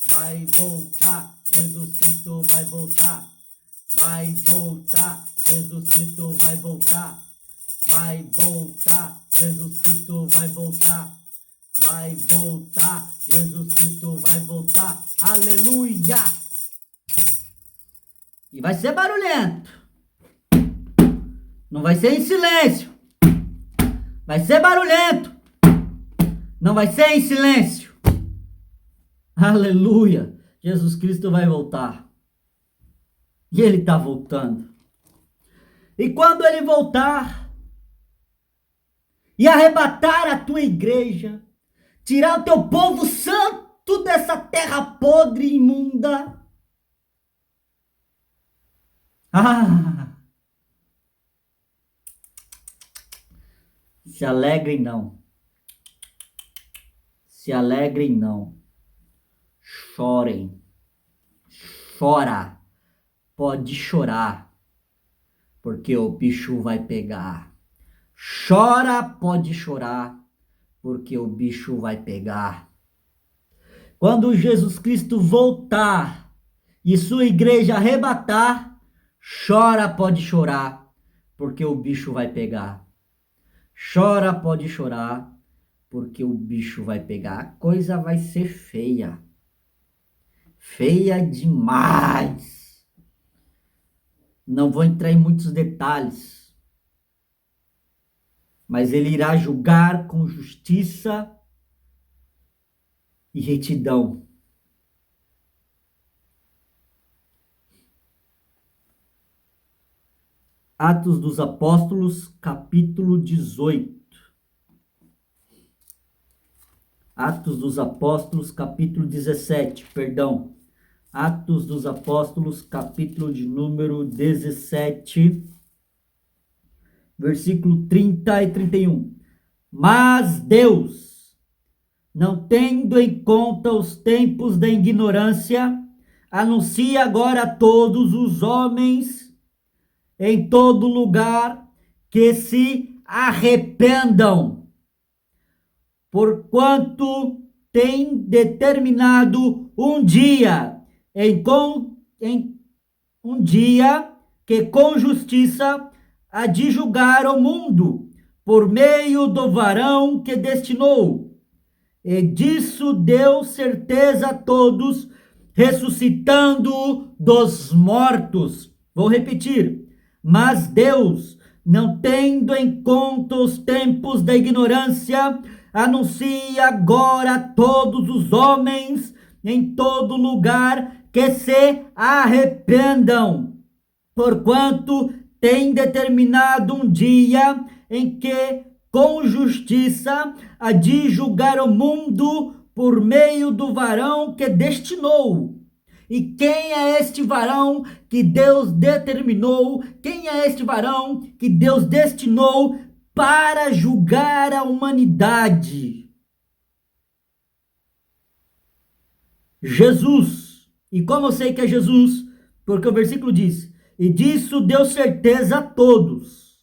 Vai voltar, Jesus Cristo vai voltar. Vai voltar, Jesus Cristo vai voltar. Vai voltar, Jesus Cristo vai voltar. Vai voltar, Jesus Cristo vai voltar. Aleluia! E vai ser barulhento. Não vai ser em silêncio. Vai ser barulhento. Não vai ser em silêncio. Aleluia! Jesus Cristo vai voltar. E ele está voltando. E quando ele voltar, e arrebatar a tua igreja, tirar o teu povo santo dessa terra podre e imunda. Ah, se alegrem não, se alegrem não, chorem, chora, pode chorar, porque o bicho vai pegar. Chora, pode chorar, porque o bicho vai pegar. Quando Jesus Cristo voltar e sua igreja arrebatar, chora, pode chorar, porque o bicho vai pegar. Chora, pode chorar, porque o bicho vai pegar. A coisa vai ser feia. Feia demais. Não vou entrar em muitos detalhes, mas ele irá julgar com justiça e retidão. Atos dos Apóstolos, capítulo 18. Atos dos Apóstolos, capítulo 17, perdão. Atos dos Apóstolos, capítulo de número 17, versículo 30 e 31. Mas Deus, não tendo em conta os tempos da ignorância, anuncia agora a todos os homens em todo lugar que se arrependam, porquanto tem determinado um dia em um dia que com justiça há de julgar o mundo por meio do varão que destinou. E disso deu certeza a todos, ressuscitando dos mortos. Vou repetir. Mas Deus, não tendo em conta os tempos da ignorância, anuncia agora a todos os homens em todo lugar que se arrependam, porquanto tem determinado um dia em que com justiça há de julgar o mundo por meio do varão que destinou. E quem é este varão que Deus determinou? Quem é este varão que Deus destinou para julgar a humanidade? Jesus. E como eu sei que é Jesus? Porque o versículo diz: e disso deu certeza a todos,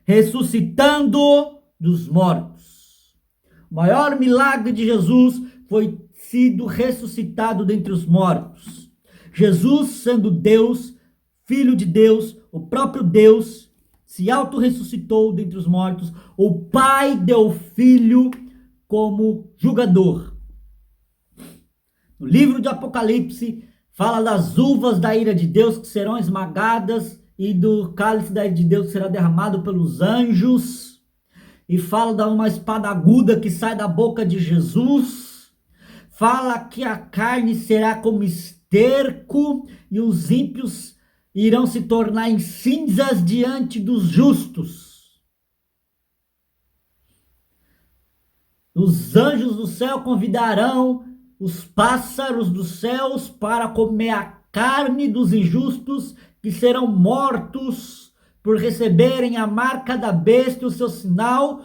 ressuscitando dos mortos. O maior milagre de Jesus foi sido ressuscitado dentre os mortos. Jesus, sendo Deus, Filho de Deus, o próprio Deus, se auto-ressuscitou dentre os mortos. O Pai deu o Filho como julgador. No livro de Apocalipse, fala das uvas da ira de Deus que serão esmagadas e do cálice da ira de Deus que será derramado pelos anjos. E fala de uma espada aguda que sai da boca de Jesus. Fala que a carne será como esterco e os ímpios irão se tornar em cinzas diante dos justos. Os anjos do céu convidarão os pássaros dos céus para comer a carne dos injustos que serão mortos por receberem a marca da besta e o seu sinal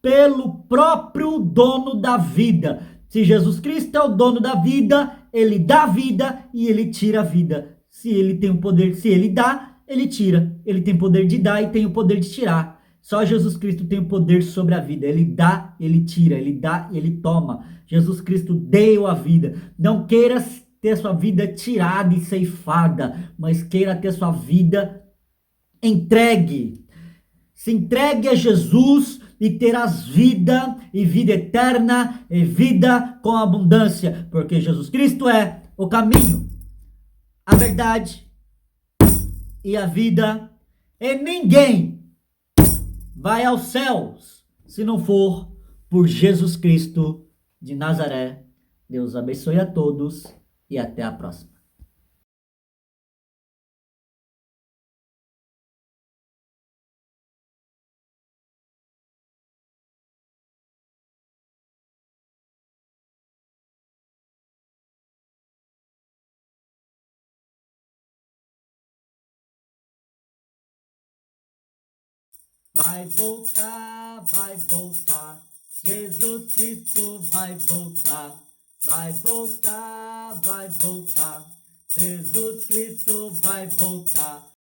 pelo próprio dono da vida. Se Jesus Cristo é o dono da vida, ele dá vida e ele tira a vida. Se ele tem o poder, se ele dá, ele tira. Ele tem poder de dar e tem o poder de tirar. Só Jesus Cristo tem o poder sobre a vida. Ele dá, ele tira, ele dá, ele toma. Jesus Cristo deu a vida. Não queira ter sua vida tirada e ceifada, mas queira ter sua vida entregue. Se entregue a Jesus e terás vida e vida eterna e vida com abundância, porque Jesus Cristo é o caminho, a verdade e a vida, e ninguém vai aos céus se não for por Jesus Cristo de Nazaré. Deus abençoe a todos e até a próxima. Vai voltar, vai voltar. Jesus Cristo vai voltar. Vai voltar, vai voltar. Jesus Cristo vai voltar.